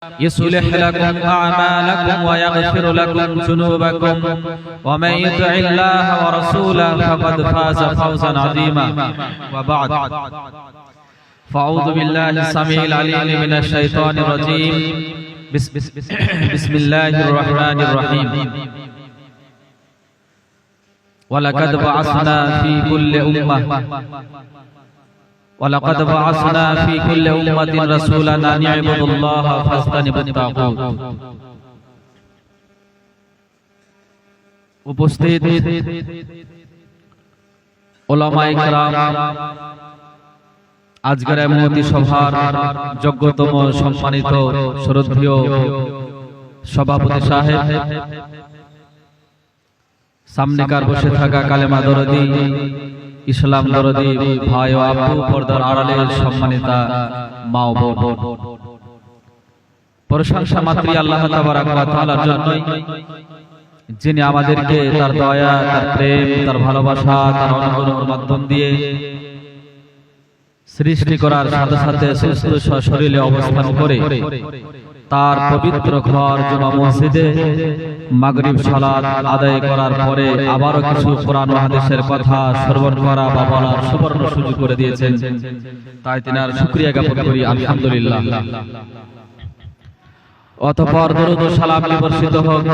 يصلح لكم أعمالكم ويغفر لكم ذنوبكم ومن يطع الله ورسوله فقد فاز فوزا عظيما وبعد فأعوذ بالله السميع العليم من الشيطان الرجيم بسم الله الرحمن الرحيم ولقد بعثنا في كل أمة رسولا أن اعبدوا الله فاجتنبوا الطاغوت। উপস্থিত উলামায়ে কেরাম, আজকের মহতী সভার যোগ্যতম সম্মানিত শ্রদ্ধেয় সভাপতি সাহেব, সামনেকার বসে থাকা কালেমা দরদি, ইসলাম দরদি ভাই ও আপু, পর্দার আড়ালের সম্মানিতা মা ও বোন, প্রশংসা মাত্রই আল্লাহ তাবারক ওয়া তাআলার জন্যই, যিনি আমাদেরকে তার দয়া, তার প্রেম, তার ভালোবাসা, তার অনুগ্রহের মাধ্যম দিয়ে সৃষ্টি করার সাথে সাথে সুস্থ শরীরে অবস্থান করে তার পবিত্র ঘর জুমা মসজিদে মাগরিব সালাত আদায় করার পরে আবারও কিছু কোরআন ও হাদিসের কথা শ্রবণ করা বা বলার সুবর্ণ সুযোগ করে দিয়েছেন, তাই তিনার শুকরিয়া জ্ঞাপন করি আলহামদুলিল্লাহ। অতঃপর দরুদ ও সালাম বর্ষিত হোক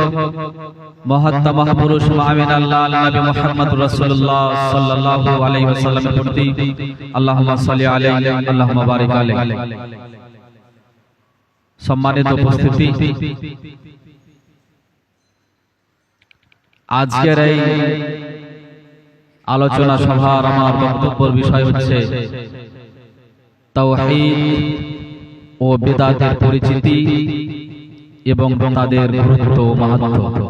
মহাত্মা মহাপুরুষ আমিন আল্লাহ নবী মুহাম্মদ রাসূলুল্লাহ সাল্লাল্লাহু আলাইহি ওয়াসাল্লামের প্রতি। আল্লাহুম্মা সাল্লি আলাইহি আল্লাহুম্মা বারিক আলাইহি। সম্মানিত উপস্থিতি, আজকের এই আলোচনা সভার আমার বক্তব্যের বিষয় হচ্ছে তাওহীদ ও বিদআতের পরিচিতি এবং তাদের গুরুত্ব ও মাহাত্ম্য।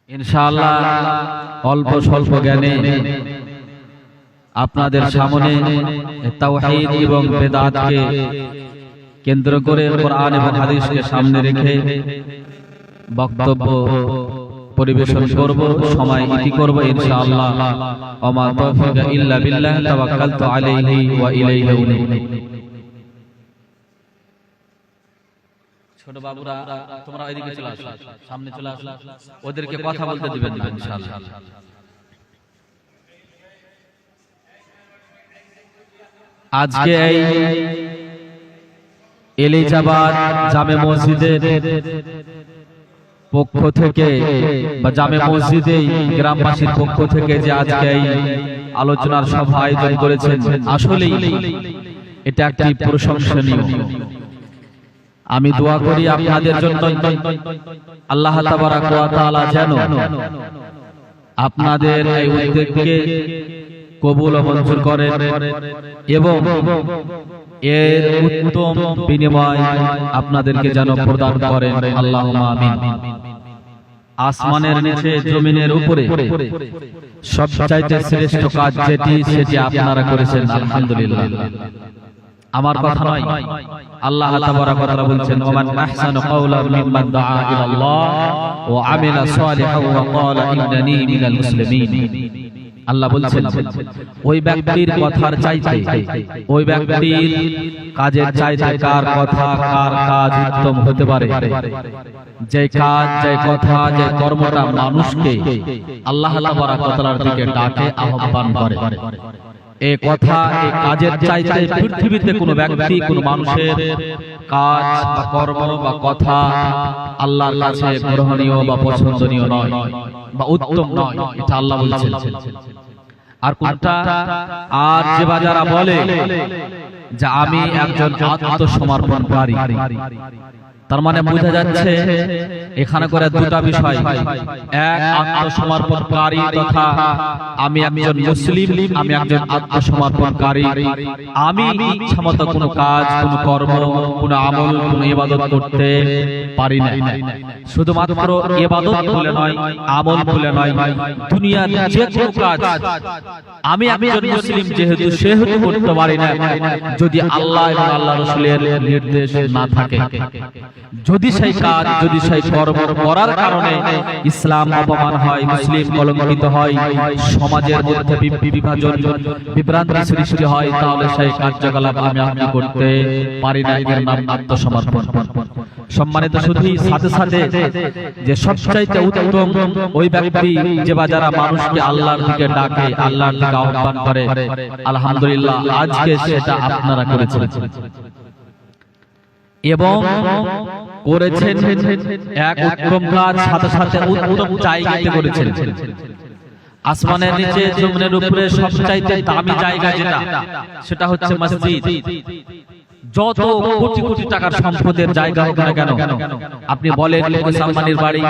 ইনশাআল্লাহ অল্প স্বল্প জ্ঞানে আপনাদের সামনে তাওহীদ এবং বিদআতকে কেন্দ্র করে কোরআন এবং হাদিসকে সামনে রেখে বক্তব্য পরিবেশন করব, সময় ইতি করব ইনশাআল্লাহ। ওমা তাওফীক ইল্লা বিল্লাহ, তাওয়াক্কালতু আলাইহি ওয়া ইলাইহি উনীব। ছোট বাবুরা তোমরা এদিকে চলে আসো, সামনে চলে আসো, ওদেরকে কথা বলতে দিবেন ইনশাআল্লাহ। আজকে এই এলিজাবাদ জামে মসজিদের পক্ষ থেকে বা জামে মসজিদে গ্রামবাসীর পক্ষ থেকে যে আজকে এই আলোচনার সভা আয়োজন করেছেন, আসলেই এটা একটি প্রশংসনীয়। আমি দোয়া করি আপনাদের জন্য আল্লাহ তাবারক ওয়া তাআলা যেন আপনাদের এই উদ্যোগকে কবুল ও মঞ্জুর করেন এবং এর উত্তম বিনিময় আপনাদেরকে যেন প্রদান করেন। আল্লাহুম্মা আমিন। আসমানের নিচে জমিনের উপরে সবচাইতে শ্রেষ্ঠ কাজ যেটি, সেটি আপনারা করেছেন আলহামদুলিল্লাহ। আমার কথা নয়, আল্লাহ তাবারক ওয়া তাআলা বলেন, ওমান আহসানু কাওলাম মিম্মান দাআ ইলাল্লাহ ওয়া আমিলা সালিহান ওয়া ক্বালা ইন্নানী মিনাল মুসলিমিন। আল্লাহ বলছেন, ওই ব্যক্তির কথার চাইতে, ওই ব্যক্তির কাজের চাইতে কার কথা, কার কাজ উত্তম হতে পারে, যে কাজ, যে কথা, যে কর্মটা মানুষকে আল্লাহ তাবারক ওয়া তাআলার দিকে ডাকে, আহ্বান করে, এই কথা, এই কাজের চাইতে পৃথিবীতে কোনো ব্যক্তি, কোনো মানুষের কাজ বা কর্ম বা কথা আল্লাহর কাছে গ্রহণীয় বা পছন্দনীয় নয় বা উত্তম নয়, এটা আল্লাহ বলছেন। আর কোনটা, আর যে যারা বলে যে আমি একজন আত্মসমর্পণকারী, তার মানে বোঝা যাচ্ছে এখানে করে দুটা বিষয়, এক আত্মসমর্পণকারী তথা আমি একজন মুসলিম, আমি একজন আত্মসমর্পণকারী। আমি ইচ্ছামতো কোনো কাজ, কোনো কর্ম, কোনো আমল, কোনো ইবাদত করতে পারি না। শুধুমাত্র ইবাদত বলে নয়, আমল বলে নয়, দুনিয়ার যে কোনো কাজ আমি একজন মুসলিম সেহেতু করতে পারি না যদি আল্লাহ এবং আল্লাহ রাসূলের নির্দেশ না থাকে। যদি সেই কাজ, যদি সেই কর্ম করার কারণে ইসলাম অপমান হয়, মুসলিম কলঙ্কিত হয়, সমাজের মধ্যে বিভাজন বিভ্রান্তি সৃষ্টি হয়, তাহলে সেই কার্যকলাপ আমি করতে পারি না। এর নাম আত্মসমর্পণ। সম্মানিত শুধুই সাথে সাথে যে সবচাইতে উত্তম ওই ব্যক্তি যে যারা মানুষকে আল্লাহর দিকে ডাকে, আল্লাহর দিকে আহ্বান করে, আলহামদুলিল্লাহ আজকে সেটা আপনারা করেছেন এবং করেছেন এক উত্তম কাজ, সাথে সাথে উত্তম জায়গাতে করেছেন। আসমানের নিচে জমিনের উপরে সবচাইতে দামি জায়গা যেটা, সেটা হচ্ছে মসজিদ। যত কোটি কোটি টাকার সম্পদের জায়গা হোক না কেন, আপনি বলেন সালমানের বাড়ি,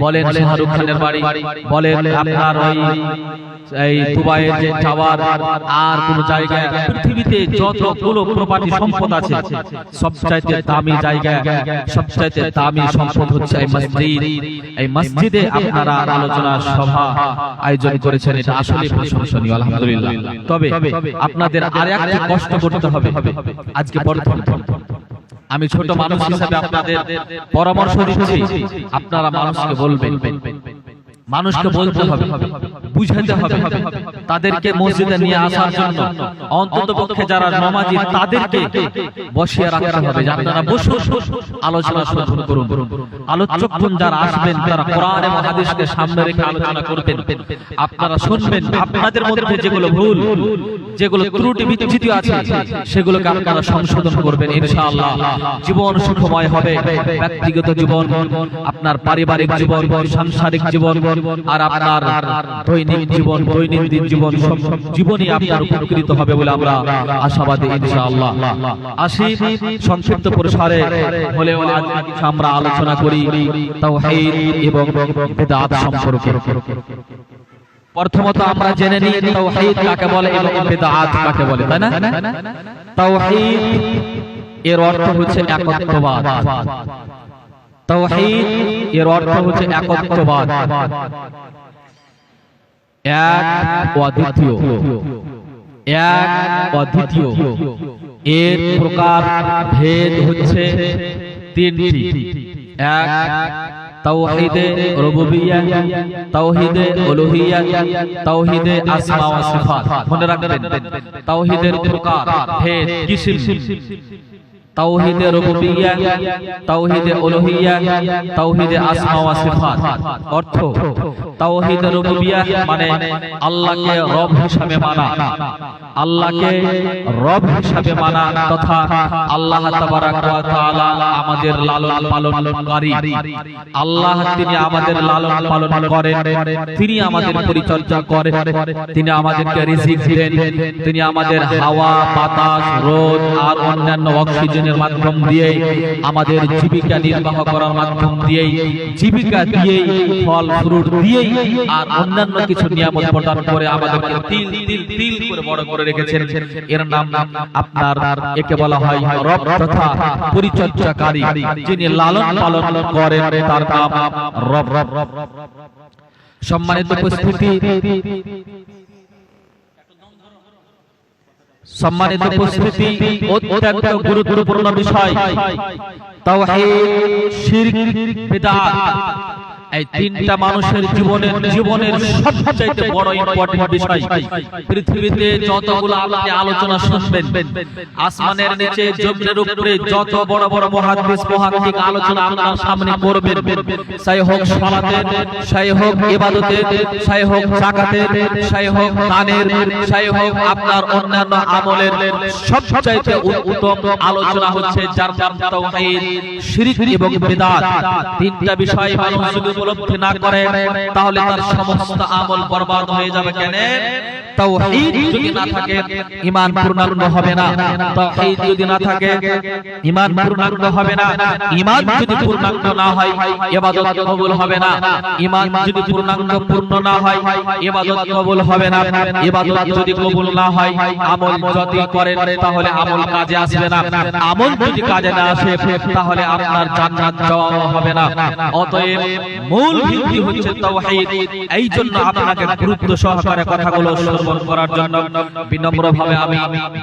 বলেন শাহরুখ খানের বাড়ি, বলেন আপনার এই দুবাইয়ের যে টাওয়ার, আর কোন জায়গায় পৃথিবীতে যতগুলো প্রপার্টি সম্পদ আছে, সবচাইতে দামি জায়গা, সবচাইতে দামি সম্পদ হচ্ছে এই মসজিদ। এই মসজিদে আপনারা আলোচনা সভা আয়োজন করেছেন, এটা আসলে প্রশংসনীয়, আলহামদুলিল্লাহ। তবে আপনাদের আর একটি কষ্ট করতে হবে। আজকে আমি ছোট মানুষ হিসেবে আপনাদের পরামর্শ দিচ্ছি, আপনারা মানুষকে বলবেন, মানুষকে বলতে হবে, বুঝাতে হবে, তাদেরকে মসজিদে নিয়ে আসার জন্য অন্ততপক্ষে যারা নামাজি তাদেরকে বসিয়ে রাখতে হবে। আপনারা বসুন, আলোচনা শুরু করুন। আলোচকগণ যারা আসবেন তারা কোরআন এবং হাদিসকে সামনে রেখে আলোচনা করবেন। আপনারা শুনবেন, আপনাদের মধ্যে যেগুলো ভুল, যেগুলো ত্রুটি বিচ্যুতি আছে, সেগুলোকে আপনারা সংশোধন করবেন। ইনশাআল্লাহ জীবন সুখময় হবে। ব্যক্তিগত জীবন, আপনার পারিবারিক জীবন, সাংসারিক জীবন, আর আপনার দৈনিক জীবন, দৈনন্দিন জীবন, সব জীবনই আপনার উপকৃত হবে বলে আমরা আশাবাদী ইনশাআল্লাহ। আসি সংক্ষিপ্ত পরিসরে হলেও আমরা আলোচনা করি তাওহীদ এবং বিদআত সম্পর্কে। প্রথমত আমরা জেনে নিই তাওহীদ কাকে বলে এবং বিদআত কাকে বলে, তাই না? তাওহীদ এর অর্থ হচ্ছে একত্ববাদ। তাওহীদ এর অর্থ হচ্ছে একত্ববাদ, এক অদ্বিতীয়, এক অদ্বিতীয়। এর প্রকার ভেদ হচ্ছে তিনটি। এক তাওহীদে রুবুবিয়্যাহ, তাওহীদে উলুহিয়্যাহ, তাওহীদে আসমা ওয়া সিফাত। মনে রাখবেন তাওহীদের প্রকার ভেদ কিসিম। তাওহীদে রুবুবিয়্যাহ, তাওহীদে উলুহিয়্যাহ, তাওহীদে আসমা ওয়া সিফাত। অর্থ তাওহীদে রুবুবিয়্যাহ মানে আল্লাহকে রব হিসাবে মানা, আল্লাহকে রব হিসাবে মানা তথা আল্লাহ তাবারাক ওয়া তাআলা আমাদের লালন পালনকারী। আল্লাহ তিনি আমাদের লালন পালন করেন, তিনি আমাদের পরিচর্যা করেন, তিনি আমাদেরকে রিজিক দেন, তিনি আমাদের হাওয়া, বাতাস, রোদ আর অন্যান্য অক্সিজেনের মাধ্যম দিয়ে আমাদের জীবিকা নির্বাহ করার মাধ্যম দিয়ে, জীবিকা দিয়ে, ফল ফ্রুট দিয়ে আর অন্যান্য কিছু নিয়ামত প্রদান করে আমাদেরকে তিল তিল তিল করে বড় করে রেখেছেন। এর নাম আপনার একে বলা হয় রব তথা পরিচর্যাকারী। যিনি লালন পালন করেন তার নাম রব। সম্মানিত উপস্থিতি, সম্মানিত উপস্থিতি, অত্যন্ত গুরুত্বপূর্ণ বিষয় তাওহীদ, শিরক, বিদআত। এই তিনটা মানুষের জীবনের সবচেয়ে বড় ইম্পর্টেন্ট বিষয়। পৃথিবীতে যতগুলো আপনি আলোচনা শুনবেন, আসমানের নিচে জমিনের উপরে যত বড় বড় মুহাদ্দিস মুহাক্কিক আলোচনা আপনার সামনে করবেন, সেই হোক সালাতের, সেই হোক ইবাদতের, সেই হোক যাকাতের, সেই হোক দানের, সেই হোক আপনার অন্যান্য আমলের, সবচেয়ে উত্তম আলোচনা হচ্ছে যার নাম তাওহীদ, শিরক এবং বিদআত। তিনটা বিষয় মানুষ যদি উপলব্ধি না করে তাহলে তার সমস্ত আমল বরবাদ হয়ে যাবে। কেন? তাওহীদ যদি না থাকে ঈমান পূর্ণাঙ্গ হবে না। তাওহীদ যদি না থাকে ঈমান পূর্ণাঙ্গ হবে না। ঈমান যদি পূর্ণাঙ্গ না হয় ইবাদত কবুল হবে না। ঈমান যদি পূর্ণ না হয় ইবাদত কবুল হবে না। ইবাদত যদি কবুল না হয় আমল যদি করেন তাহলে আমল কাজে আসবে না। আমল যদি কাজে না আসে তাহলে আপনার জান্নাত যাওয়া হবে না। অতএব মূল ভিত্তি হচ্ছে তাওহীদ। এই জন্য আপনাকে গুরুত্ব সহকারে কথাগুলো শ্রবণ করার জন্য বিনম্রভাবে আমি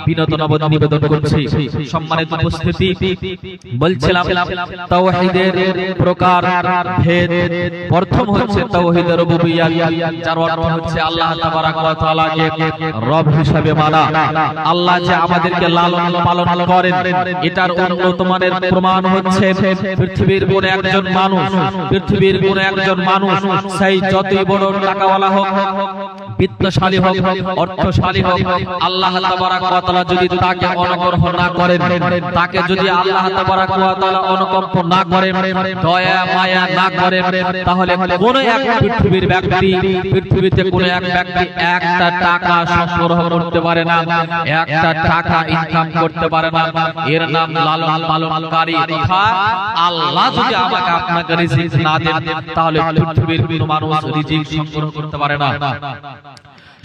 বিনত নিবেদন করছি। সম্মানিত উপস্থিতি, বলছিলাম তাওহীদের প্রকার ভেদ। প্রথম হচ্ছে তাওহীদের রুবুবিয়্যাহ, যার অর্থ হচ্ছে আল্লাহ তাবারাক ওয়া তাআলাকে রব হিসেবে মানা। আল্লাহ যে আমাদেরকে লালন পালন করেন, এটার উন্নত মানের প্রমাণ হচ্ছে পৃথিবীর কোন একজন মানুষ সেই যতই বড় টাকাওয়ালা হোক, বিত্তশালী হোক, অর্থশালী হোক, আল্লাহ তাবারাক ওয়া তাআলা যদি তাকে অনুগ্রহ না করেন, তাকে যদি আল্লাহ তাবারাক ওয়া তাআলা অনুকম্প না করেন, দয়া মায়া না করেন, তাহলে কোন এক পৃথিবীতে কোন এক ব্যক্তি একটা টাকা সংগ্রহ করতে পারে না, একটা টাকা ইনকাম করতে পারে না। এর নাম লালন পালনকারী। আল্লাহ যদি আমাকে আপনাকে রিজিক না দেন, তাহলে পৃথিবীর কোন মানুষ রিজিক সংগ্রহ করতে পারে না।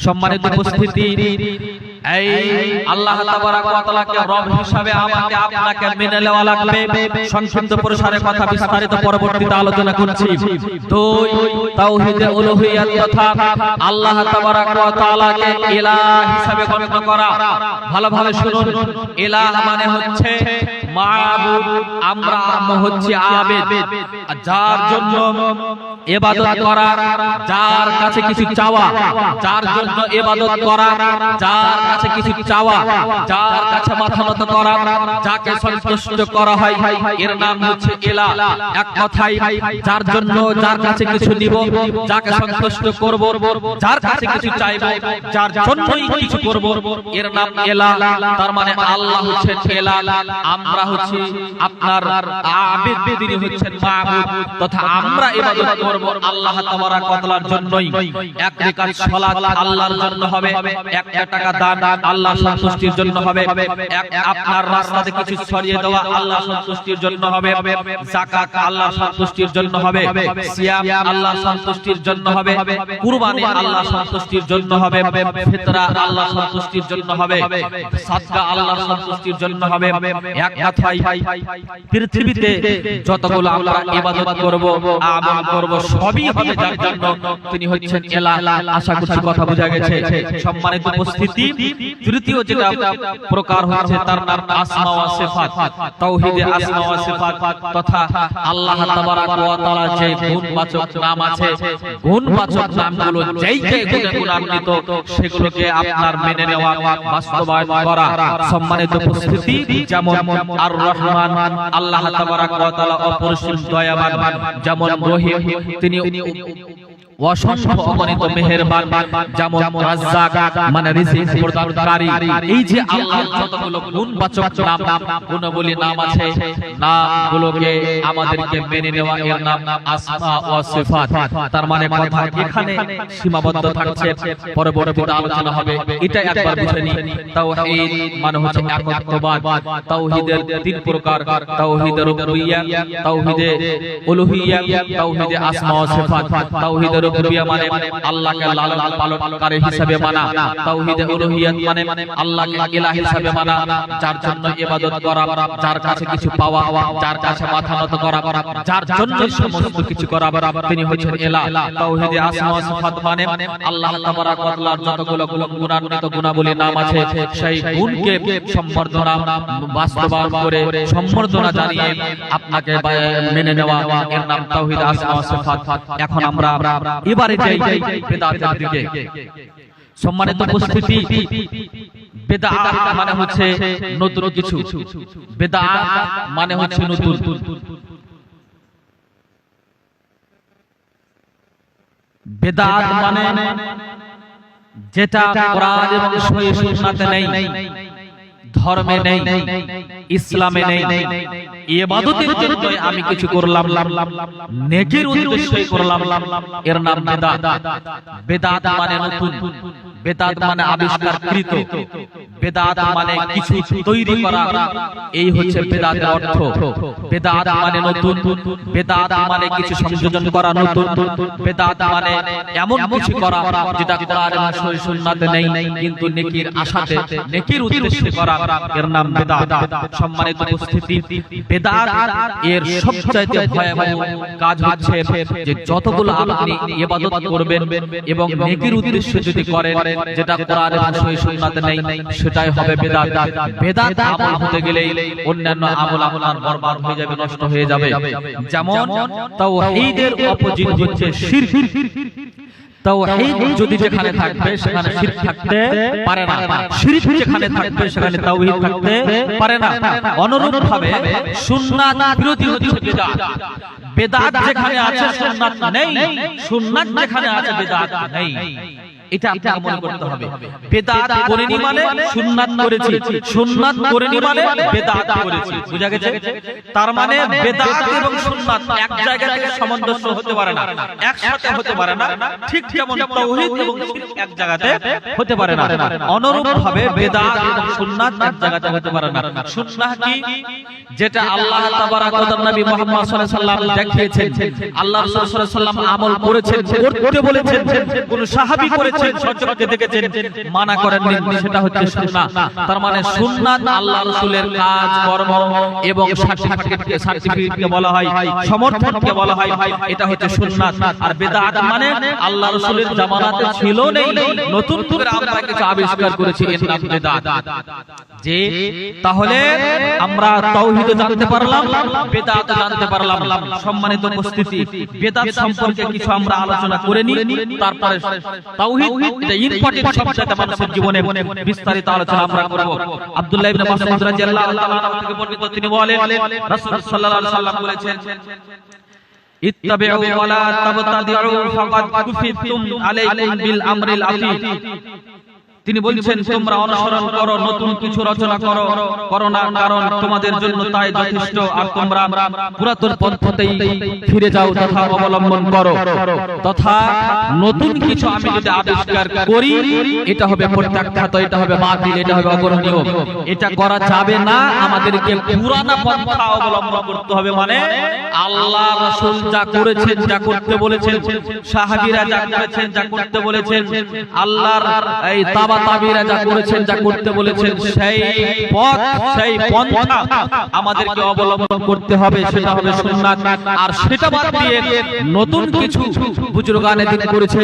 সম্মানিত উপস্থিতি, এই আল্লাহ তাবারাক ওয়া তাআলাকে রব হিসাবে আমাকে আপনাকে মেনে নেওয়া লাগবে। সংক্ষিপ্ত পরিসরে কথা বিস্তারিত পরবর্তীতে আলোচনা করছি। দুই, তাওহীদে উলুহিয়্যাত তথা আল্লাহ তাবারাক ওয়া তাআলাকে ইলাহ হিসাবে গণ্য করা। ভালোভাবে শুনুন, ইলাহ মানে হচ্ছে মাবুদ, আমরা হচ্ছে আবেদ, যার জন্য ইবাদত করা, যার কাছে কিছু চাওয়া, যার জন্য ইবাদত করা, যার কাছে কিছু চাওয়া, যার কাছে মাথা নত করা, যাকে সন্তুষ্ট করা হয়, এর নাম হচ্ছে ইলাহ। এক কথায় যার জন্য, যার কাছে কিছু নিব, যাকে সন্তুষ্ট করব, যার কাছে কিছু চাইব, যার জন্যই কিছু করব, এর নাম ইলাহ। তার মানে আল্লাহ হচ্ছেন ইলাহ, আমরা হচ্ছি আপনার আবেদ, তিনি হচ্ছেন মাবুদ, তথা আমরা ইবাদত করব আল্লাহ তাবারাক ওয়া তাআলার জন্যই। এক রাকাত সালাত আল্লাহর জন্য হবে, একটা টাকা দান আল্লাহর সন্তুষ্টির জন্য হবে, আপনার রাস্তাতে কিছু ছড়িয়ে দেওয়া আল্লাহর সন্তুষ্টির জন্য হবে, যাকাত আল্লাহর সন্তুষ্টির জন্য হবে, সিয়াম আল্লাহর সন্তুষ্টির জন্য হবে, কুরবানি আল্লাহর সন্তুষ্টির জন্য হবে, ফিতরা আল্লাহর সন্তুষ্টির জন্য হবে, সাদকা আল্লাহর সন্তুষ্টির জন্য হবে। এক কথায় পৃথিবীতে যতগুলো আমরা ইবাদত করব, আমল করব, সবই হবে যার জন্য, তিনি হচ্ছেন ইলাহ। আশা করছি কথা বোঝা গেছে। সম্মানিত উপস্থিতি, তৃতীয় যেটা প্রকার হচ্ছে তার নাম আসমা ওয়া সিফাত। তাওহীদে আসমা ওয়া সিফাত তথা আল্লাহ তাবারাক ওয়া তাআলা যে গুণবাচক নাম আছে, গুণবাচক নামগুলো যেই গুণে গুণান্বিত, সেগুলোকে আপনার মেনে নেওয়া, বাস্তবায়ন করা। সম্মানিত উপস্থিতি, যেমন আর রহমান, আল্লাহ তাবারাক ওয়া তাআলা অপরিসীম দয়াবান, যেমন রহিম, তিনি অসংখ্য অগণিত মেহেরবান, যেমন রাজ্জাক মানে রিজিক প্রদানকারী। এই যে আল্লাহর যতগুলো গুণবাচক নাম, গুণাবলী নাম আছে, নামগুলোকে আমাদেরকে মেনে নেওয়া, এর নাম আসমা ওয়া সিফাত। তার মানে কথা এখানে সীমাবদ্ধ থাকছে, পরবর্তীতে আলোচনা হবে। এটা একবার বুঝে নিই। তাওহীদ মানে হচ্ছে একত্ববাদ। তাওহীদের তিন প্রকার: তাওহীদে রুবুবিয়্যাহ, তাওহীদে উলুহিয়্যাহ, তাওহীদে আসমা ওয়া সিফাত। তাওহীদে রুবুবিয়্যাহ মানে আল্লাহকে লালন পালনকারী হিসেবে মানা। তাওহীদে উলুহিয়্যাহ মানে আল্লাহকে ইলাহ হিসেবে মানা, যার জন্য ইবাদত করা, যার কাছে কিছু পাওয়া, যার কাছে মাথা নত করা, যার জন্য সমস্ত কিছু করা, তিনি হচ্ছেন ইলাহ। তাওহীদে আসমা ওয়া সিফাত মানে আল্লাহ তাবারাক ওয়া তাআলার যতগুলো গুণান্বিত গুণাবলী নাম আছে, সেই গুণকে সম্বর্ধনা বাস্তবায়ন করে, সম্বর্ধনা জানিয়ে আপনাকে মেনে নেওয়া, এর নাম তাওহীদ আসমা ওয়া সিফাত। এখন আমরা এবারে যাই বেদাতের দিকে। সম্মানিত উপস্থিতি, বেদাত মানে হচ্ছে নতুন কিছু, বেদাত মানে হচ্ছে নতুন। বেদাত মানে যেটা কোরআন এবং সহিহ সুন্নাতে নেই, ধর্মে নেই, ইসলামে নেই। ইবাদতের জন্য আমি কিছু করলাম, নেকির উদ্দেশ্যে করলাম, এর নাম বেদাত। বেদাত মানে নতুন, বেদাত মানে আবিষ্কারকৃত, বেদাত মানে কিছু তৈরি করা, এই হচ্ছে বেদাতের অর্থ। বেদাত মানে নতুন, বেদাত মানে কিছু সংযোজন করা নতুন, বেদাত মানে এমন কিছু করা যেটা কোরআন এবং সহিহ সুন্নাতে নেই কিন্তু নেকির আশাতে, নেকির উদ্দেশ্যে করা, এর নাম বেদাত। সম্মানিত উপস্থিতি, বেদাত এর সবচাইতে ভয়াবহ কাজ হচ্ছে যে যতগুলো আপনি ইবাদত করবেন এবং নেকির উদ্দেশ্যে যদি করেন যেটা কোরআন এবং সহিহ সুন্নাতে নেই সেটাই হবে বেদাত। বেদাত আমল হতে গেলে অন্যান্য আমল আপনার বরবাদ হয়ে যাবে, নষ্ট হয়ে যাবে। যেমন তাওহীদের অপোজিট হচ্ছে শিরক। তাওহীদ যদি যেখানে থাকবে সেখানে শিরক থাকতে পারে না, শিরক যেখানে থাকবে সেখানে তাওহীদ থাকতে পারে না। অনুরূপভাবে সুন্নাত বিরোধী হচ্ছে বিদআত। বেদাত যেখানে আছে সুন্নাত নেই, সুন্নাত যেখানে আছে বেদাত নেই। এটা আপনাকে মনে করতে হবে। বেদাত করেনি মানে সুন্নাত করেছি, সুন্নাত করেনি মানে বেদাত করেছি। বুঝা গেছে? তার মানে বেদাত এবং সুন্নাত এক জায়গা থেকে সামঞ্জস্য হতে পারে না, একসাথে হতে পারে না। ঠিক যেমন তাওহীদ এবং শিরক এক জায়গাতে হতে পারে না, অনুরূপভাবে বেদাত এবং সুন্নাত এক জায়গাতে হতে পারে না। সুন্নাহ কি? যেটা আল্লাহ তাবারাক ওয়া তাআলা নবী মুহাম্মদ সাল্লাল্লাহু আলাইহি ওয়াসাল্লাম দেখিয়েছেন, আল্লাহ রাসূল সাল্লাল্লাহু আলাইহি ওয়াসাল্লাম আমল করেছেন, করতে বলেছেন, কোন সাহাবী করেছেন, সচরাচর দেখেছেন, মানা করেননি, সেটা হচ্ছে সুন্নাহ। তার মানে সুন্নাত আল্লাহ রাসূলের কাজ কর্ম এবং সার্টিফিকেটকে বলা হয়, সমর্থনকে বলা হয়, এটা হচ্ছে সুন্নাত। আর বেদাত মানে আল্লাহ রাসূলের জামানাতে ছিল নেই, নতুন করে আমরা কিছু আবিষ্কার করেছি, এর নাম বেদাত। যে তাহলে আমরা তাওহীদ জানতে পারলাম, বেদাত জানতে পারলাম। সম্মানিত উপস্থিতি, বেদাত সম্পর্কে কিছু আমরা আলোচনা করে নিই, তারপরে তাওহীদ এটা ইম্পর্টেন্ট সবচেয়ে মানুষের জীবনে বিস্তারিত আলোচনা আমরা করব। আব্দুল্লাহ ইবনে মাসউদ রাদিয়াল্লাহু তাআলা থেকে বর্ণিত, তিনি বলেন রাসূল সাল্লাল্লাহু আলাইহি ওয়াসাল্লাম বলেছেন, ইত্তাবিউ ওয়া লা তাবতাদিউ ফাকাদ কুফিতুম আলাইকুম বিল আমরিল আতীক। তিনি বলছেন, তোমরা অনুসরণ করো, নতুন কিছু রচনা করো না, কারণ তোমাদের জন্য তাই যথেষ্ট। আর তোমরা পুরাতন পন্থাতেই ফিরে যাও তথা অবলম্বন করো। তথা নতুন কিছু আমি যদি আবিষ্কার করি এটা হবে প্রত্যাখ্যাত, এটা হবে বাতিল, এটা হবে অগ্রহণীয়। এটা করা যাবে না, আমাদেরকে পুরানা পন্থা অবলম্বন করতে হবে। মানে আল্লাহ রাসূল যা করেছেন, যা করতে বলেছেন, সাহাবীরা যা করেছেন, যা করতে বলেছেন, আল্লাহর এই তাবিরা যা করেছেন, যা করতে বলেছেন, সেই পথ, সেই পন্থা আমাদেরকে অবলম্বন করতে হবে, সেটা হবে সুন্নাত। আর সেটা বাদ দিয়ে নতুন কিছু বুজুর্গানে দিন করেছে,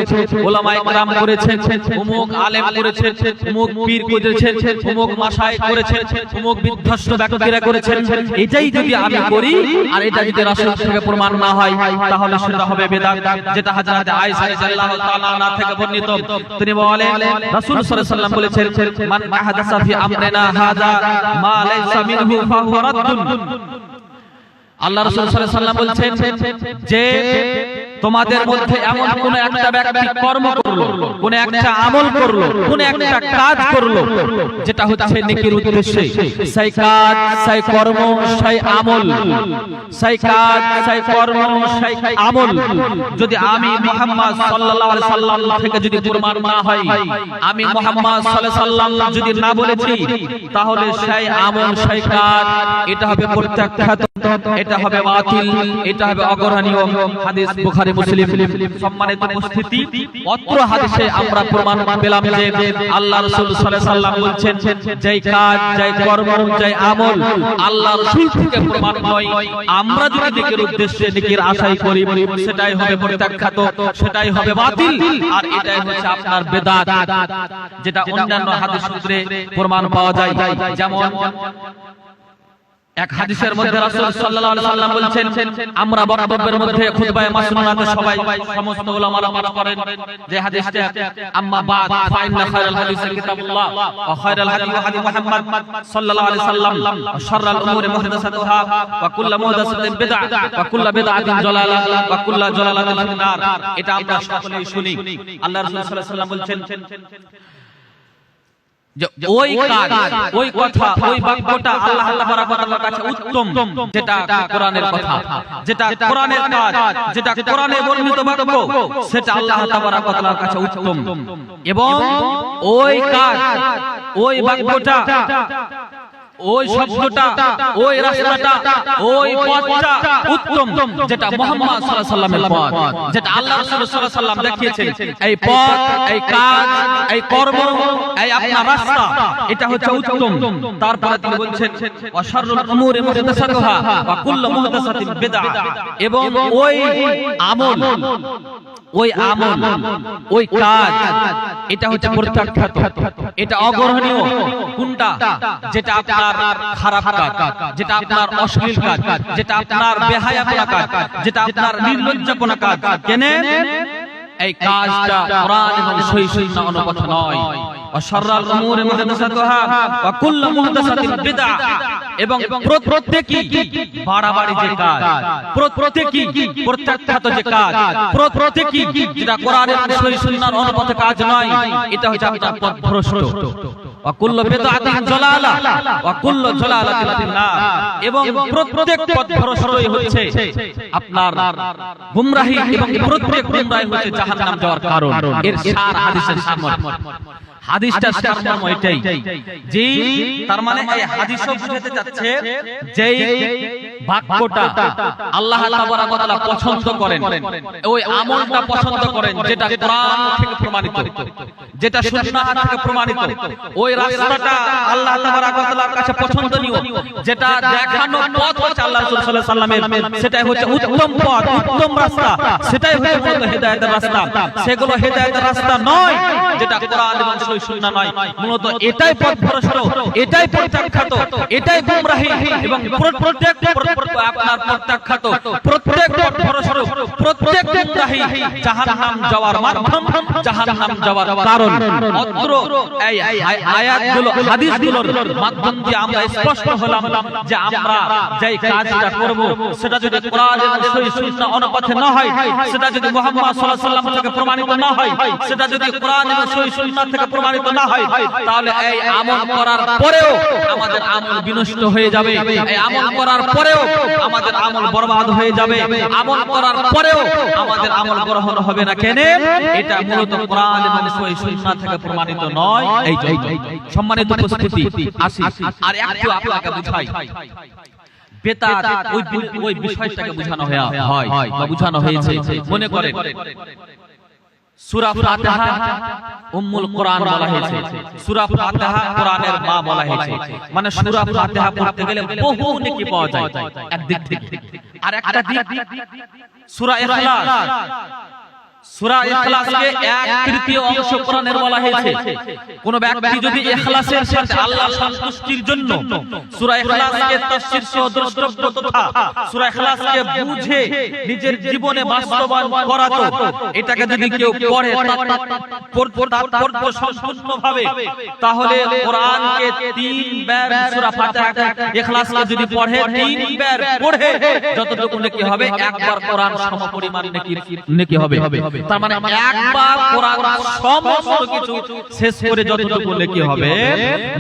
ওলামায়ে কেরাম করেছেন, অমুক আলেম করেছেন, অমুক পীর করেছেন, অমুক মাশায়েখ করেছেন, অমুক বিধ্বস্ত ব্যক্তিরা করেছেন, এটাই যদি আমি করি আর এটা যদি রাসূল থেকে প্রমাণ না হয় তাহলে সেটা হবে বেদাত। যেটা হযরত আয়েশা রাদিয়াল্লাহু তাআলা আনহা থেকে বর্ণিত, তিনি বলেন রাসূল সাল্লাল্লাহু আলাইহি ওয়াসাল্লাম বলেছেন, মান আহাদাসা ফি আমরিনা হাযা মা লাইসা মিনহু ফাহুয়া রাদ্দুন। আল্লাহ রাসূল সাল্লাল্লাহু আলাইহি ওয়াসাল্লাম বলেছেন যে তোমাদের মধ্যে এমন কোন একটা ব্যক্তি কর্ম করলো, কোন একটা আমল করলো, কোন একটা কাজ করলো যেটা হচ্ছে নেকির উদ্দেশ্যে, সেই কাজ, সেই কর্ম, সেই আমল, সেই কাজ, সেই কর্ম, সেই আমল যদি আমি মুহাম্মদ সাল্লাল্লাহু আলাইহি সাল্লাম থেকে যদি প্রমাণ না হয়, আমি মুহাম্মদ সাল্লাল্লাহু আলাইহি সাল্লাম যদি না বলেছি, তাহলে সেই আমল, সেই কাজ এটা হবে প্রত্যাখ্যাত, এটা হবে বাতিল, এটা হবে অগ্রহণীয়। হাদিস বুখারী মুসলিম। সম্মানিত উপস্থিতি, অত্র হাদিসে আমরা প্রমাণ পেলাম যে আল্লাহ রাসূল সাল্লাল্লাহু আলাইহি সাল্লাম বলছেন যেই কাজ, যেই কর্ম, যেই আমল আল্লাহ রাসূল থেকে প্রমাণ নয়, আমরা যদি নেকির উদ্দেশ্যে, নেকির আশায় করি, সেটাই হবে প্রত্যাখ্যাত, সেটাই হবে বাতিল, আর এটাই হচ্ছে আপনার বেদাত, যেটা অন্যান্য হাদিস সূত্রে প্রমাণ পাওয়া যায়। যেমন এক হাদিসের মধ্যে রাসূল সাল্লাল্লাহু আলাইহি সাল্লাম বলেছেন, আমরা বক্তব্যের মধ্যে খুতবায়ে মাসনুনাতে সবাই সমস্ত উলামারা পাঠ করেন যে হাদিসটা, আম্মা বাদ ফাইন্না খায়রাল হাদিসি কিতাবুল্লাহ ওয়া খায়রাল হাদি হাদি মুহাম্মদ সাল্লাল্লাহু আলাইহি সাল্লাম ওয়া শাররাল উমুরি মুহদাসাতুহা ওয়া কুল্লু মুহদাসাতিন বিদআহ ওয়া কুল্লু বিদআতিন জালালাহ ওয়া কুল্লু জালালাতিন ফিন্নার। এটা আমরা সকলেই শুনি। আল্লাহ রাসূল সাল্লাল্লাহু আলাইহি সাল্লাম বলেছেন ওই কাজ, ওই কথা, ওই বাক্যটা আল্লাহ তাবারাক ওয়া তাআলার কাছে উত্তম, যেটা কোরআনের কথা, যেটা কোরআনের কাজ, যেটা কোরআনে বর্ণিত বাক্য, সেটা আল্লাহ তাবারাক ওয়া তাআলার কাছে উত্তম। এবং ওই কাজ ওই বাক্যটা, ওই শব্দটা, ওই রাস্তাটা, ওই পথটা উত্তম, যেটা মুহাম্মদ সাল্লাল্লাহু আলাইহি ওয়াসাল্লামের পথ, যেটা আল্লাহ রাসূল সাল্লাল্লাহু আলাইহি ওয়াসাল্লাম দেখিয়েছেন। এই পথ, এই কাজ, এই কর্ম, এই আপনার রাস্তা, এটা হচ্ছে উত্তম। তারপরে তিনি বলছেন ওয়া শাররুল উমুরি মুহদাসাতুহা ওয়া কুল্লু মুহদাসাতিন বিদআ, এবং ওই আমল, ওই আমল, ওই কাজ, এটা হচ্ছে প্রত্যাখ্যাত, এটা অগ্রহণীয়। কোনটা? যেটা আপনার খারাপ কাজ, যেটা আপনার অশ্লীল কাজ, যেটা আপনার বেহায়াপনা কাজ, যেটা আপনার নির্লজ্জপনা কাজ। কেন? এই কাজটা কোরআন এবং সহিহ সুন্নাহ অনুপথ নয়। ওয়া শাররুল উমুরি মুহদাসাতুহা ওয়া কুল্লু মুহদাসাতিন বিদআ, এবং প্রত্যেকই বাড়াবাড়ি যে কাজ, প্রত্যেকই প্রত্যাখ্যাত যে কাজ, প্রত্যেকই যেটা কোরআন এবং সহিহ সুন্নাহর অনুপথে কাজ নয়, এটা হচ্ছে আপনার পথভ্রষ্ট। ওয়া কুল্লু বিদআতিন জালালা ওয়া কুল্লু জালালাতিন ফিন্নার, এবং প্রত্যেক পথভ্রষ্টই হচ্ছে আপনার গুমরাহি, এবং প্রত্যেক গুমরাহি হচ্ছে জাহান্নাম যাওয়ার কারণ। এর সার হাদিসের সারমর্ম, হাদিসটার সারমর্ম এটাই যে, তার মানে এই হাদিসও বুঝাতে যাচ্ছে যে বাক্যটা আল্লাহ তাবারক ওয়া তাআলা পছন্দ করেন, ওই আমলটা পছন্দ করেন যেটা কোরআন থেকে প্রমাণিত, যেটা সুন্নাহ থেকে প্রমাণিত। ওই রাস্তাটা আল্লাহ তাবারক ওয়া তাআলার কাছে পছন্দনীয়, যেটা দেখানো পথ হচ্ছে আল্লাহ রাসূল সাল্লাল্লাহু আলাইহি ওয়াসাল্লামের, সেটাই হচ্ছে উত্তম পথ, উত্তম রাস্তা, সেটাই হচ্ছে মূলত হেদায়েতের রাস্তা। সেগুলো হেদায়েতের রাস্তা নয়, যেটা কোরআন এবং সহিহ সুন্নাহ নয়। মূলত এটাই পথভ্রষ্ট, এটাই প্রত্যাখ্যাত, এটাই গুমরাহি, এবং প্রত্যেক আপনার প্রত্যাখ্যাত, প্রত্যেক পথভ্রষ্ট, প্রত্যেক গুমরাহি জাহান্নাম যাওয়ার মাধ্যম, জাহান্নাম যাওয়ার কারণ। অত্র এই আয়াতগুলো, হাদিসগুলোর মাধ্যম দিয়ে আমরা স্পষ্ট হলাম যে আমরা যেই কাজটা করব সেটা যদি কোরআন এবং সহিহ সুন্নাহ অনুপাতে না হয়, সেটা যদি মুহাম্মদ সাল্লাল্লাহু আলাইহি ওয়াসাল্লাম থেকে প্রমাণিত না হয়, সেটা যদি কোরআন এবং সহিহ সুন্নাহ থেকে প্রমাণিত না হয়, তাহলে এই আমল করার পরেও আমাদের আমল বিনষ্ট হয়ে যাবে, এই আমল করার পরেও আমাদের আমল বরবাদ হয়ে যাবে, আমল করার পরেও আমাদের আমল গ্রহণ হবে না। কেন? এটা মূলত কোরআন এবং সহিহ সুন্নাহ থেকে প্রমাণিত নয়। এই সম্মানিত উপস্থিতি, আসি আর একটু আপনাকে বুঝাই। বেদাত ওই বিষয়টাকে বোঝানো হয় বা বোঝানো হয়েছে। মনে করেন সূরা ফাতিহা উম্মুল কোরআন বলা হয়েছে, সূরা ফাতিহা কোরআনের মা বলা হয়েছে। মানে সূরা ফাতিহা পড়তে গেলে বহু নেকি পাওয়া যায় একদিক থেকে, আর একটা দিক সূরা ইখলাস, সূরা ইখলাসকে 1/3 অংশ কোরআনের বলা হয়েছে। কোন ব্যক্তি যদি ইখলাসের সাথে আল্লাহর সন্তুষ্টির জন্য সূরা ইখলাসকে তাফসীর সহ দ্রষ্টব্য তথা সূরা ইখলাসকে বুঝে নিজের জীবনে বাস্তবায়ন করাতো, এটাকে যদি কেউ পড়ে তাৎপর্য সম্পূর্ণভাবে, তাহলে কোরআনকে 3 বার সূরা ফাতিহা ইখলাসকে যদি পড়ে 3 বার পড়ে যতটুকু নেকি হবে, একবার কোরআন সমপরিমাণ নেকি হবে। তার মানে একবার কোরআন সমস্ত কিছু শেষ করে যতটুকু নেকি হবে,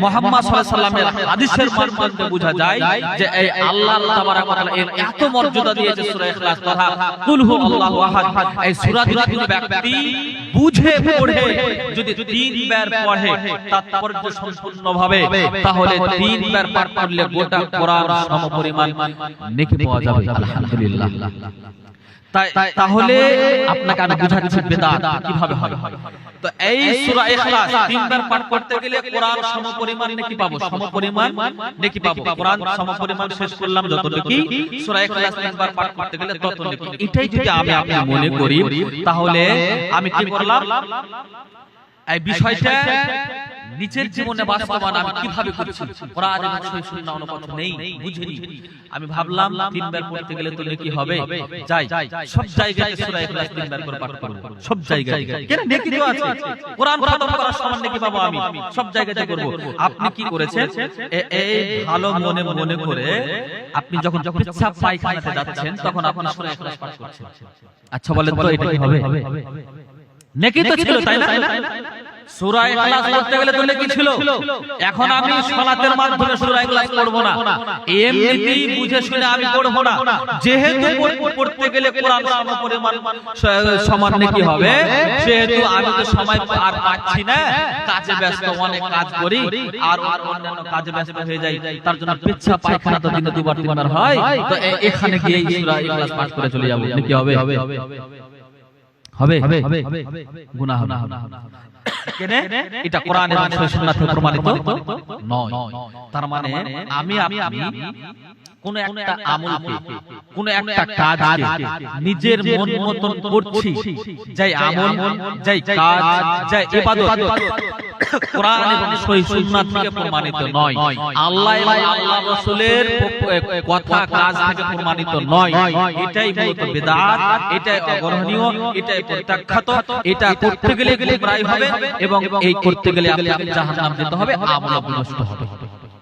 মুহাম্মদ সাল্লাল্লাহু আলাইহি ওয়াসাল্লামের হাদিসের মাধ্যমে বোঝা যায় যে এই আল্লাহ তাবারক ওয়া তাআলা এর এত মর্যাদা দিয়েছে সূরা ইখলাস তথা কুল হু আল্লাহু আহাদ। এই সূরা যদি কোনো ব্যক্তি বুঝে পড়ে যদি 3 বার পড়ে তাৎপর্য সম্পূর্ণভাবে, তাহলে 3 বার পাঠ করলে গোটা কোরআন সমপরিমাণ নেকি পাওয়া যাবে। আলহামদুলিল্লাহ। তাহলে আপনাকে আমি বুঝাচ্ছি বেদাত কিভাবে হয়। তো এই সূরা ইখলাস 3 বার পাঠ করতে গেলে কোরআন সমপরিমাণ নেকি পাবো, সমপরিমাণ নেকি পাবো। কোরআন সমপরিমাণ শেষ করলাম যত নেকি, সূরা ইখলাস 3 বার পাঠ করতে গেলে তত নেকি। এটাই যদি আমি মনে করি, তাহলে আমি কি করলাম, এই বিষয়টা নিজের জীবনে বাস্তবায়ন আমি কিভাবে করছি, কোরআন এবং সহিহ সুন্নাহ অনুপাত নেই, বুঝিনি। আমি ভাবলাম 3 বার পড়তে গেলে তো নেকি হবে, যাই সব জায়গায় সূরা ইখলাস 3 বার করে পাঠ করব, সব জায়গায়। কেন? নেকি তো আছে, কোরআন খতম করার সমান নেকি পাবো আমি, সব জায়গাতে করব। আপনি কি করেছেন, এই ভালো মনে করে আপনি যখন পেশাব পায়খানাতে যাচ্ছেন তখন আপনি সূরা ইখলাস পাঠ করছেন। আচ্ছা বলেন তো এটা কি হবে? নেকি তো ছিল, তাই না? সূরা ইখলাস পড়তে গেলে তো কি ছিল, এখন আমি সালাতের মাধ্যমে সূরা ইখলাস পড়ব না, এমনিতেই বুঝে শুনে আমি পড়ব না, যেহেতু পড়তে গেলে কোরআন সমপরিমাণ সমান নাকি হবে, সেহেতু আমি তো সময় আর পাচ্ছি না, কাজে ব্যস্ত, অনেক কাজ করি আর অন্যান্য কাজে ব্যস্ত হয়ে যাই, তার জন্য পেচ্ছাপ পায়খানা তো দিনে দুবার তিনবার হয়, তো এখানে গিয়ে সূরা ইখলাস পাঠ করে চলে যাব, নাকি হবে? হবে গুনাহ হবে। কেন? এটা কোরআন এবং সুন্নাতে প্রমাণিত নয়। তার মানে আমি আপনি কোন একটা আমলকে, কোন একটা কাজকে নিজের মন মতন করছি, যাই আমল, যাই কাজ, যাই ইবাদত কোরআন এবং সুন্নাত থেকে প্রমাণিত নয়, আল্লাহ এবং আল্লাহর রাসূলের কথা কাজ থেকে প্রমাণিত নয়, এটাই মূলত বিদআত, এটাই অগ্রহণীয়, এটাই প্রত্যাখ্যাত, এটা করতে গেলে গুমরাহি হবে এবং এই করতে গেলে আপনাকে জাহান্নাম যেতে হবে, আমল নষ্ট হবে।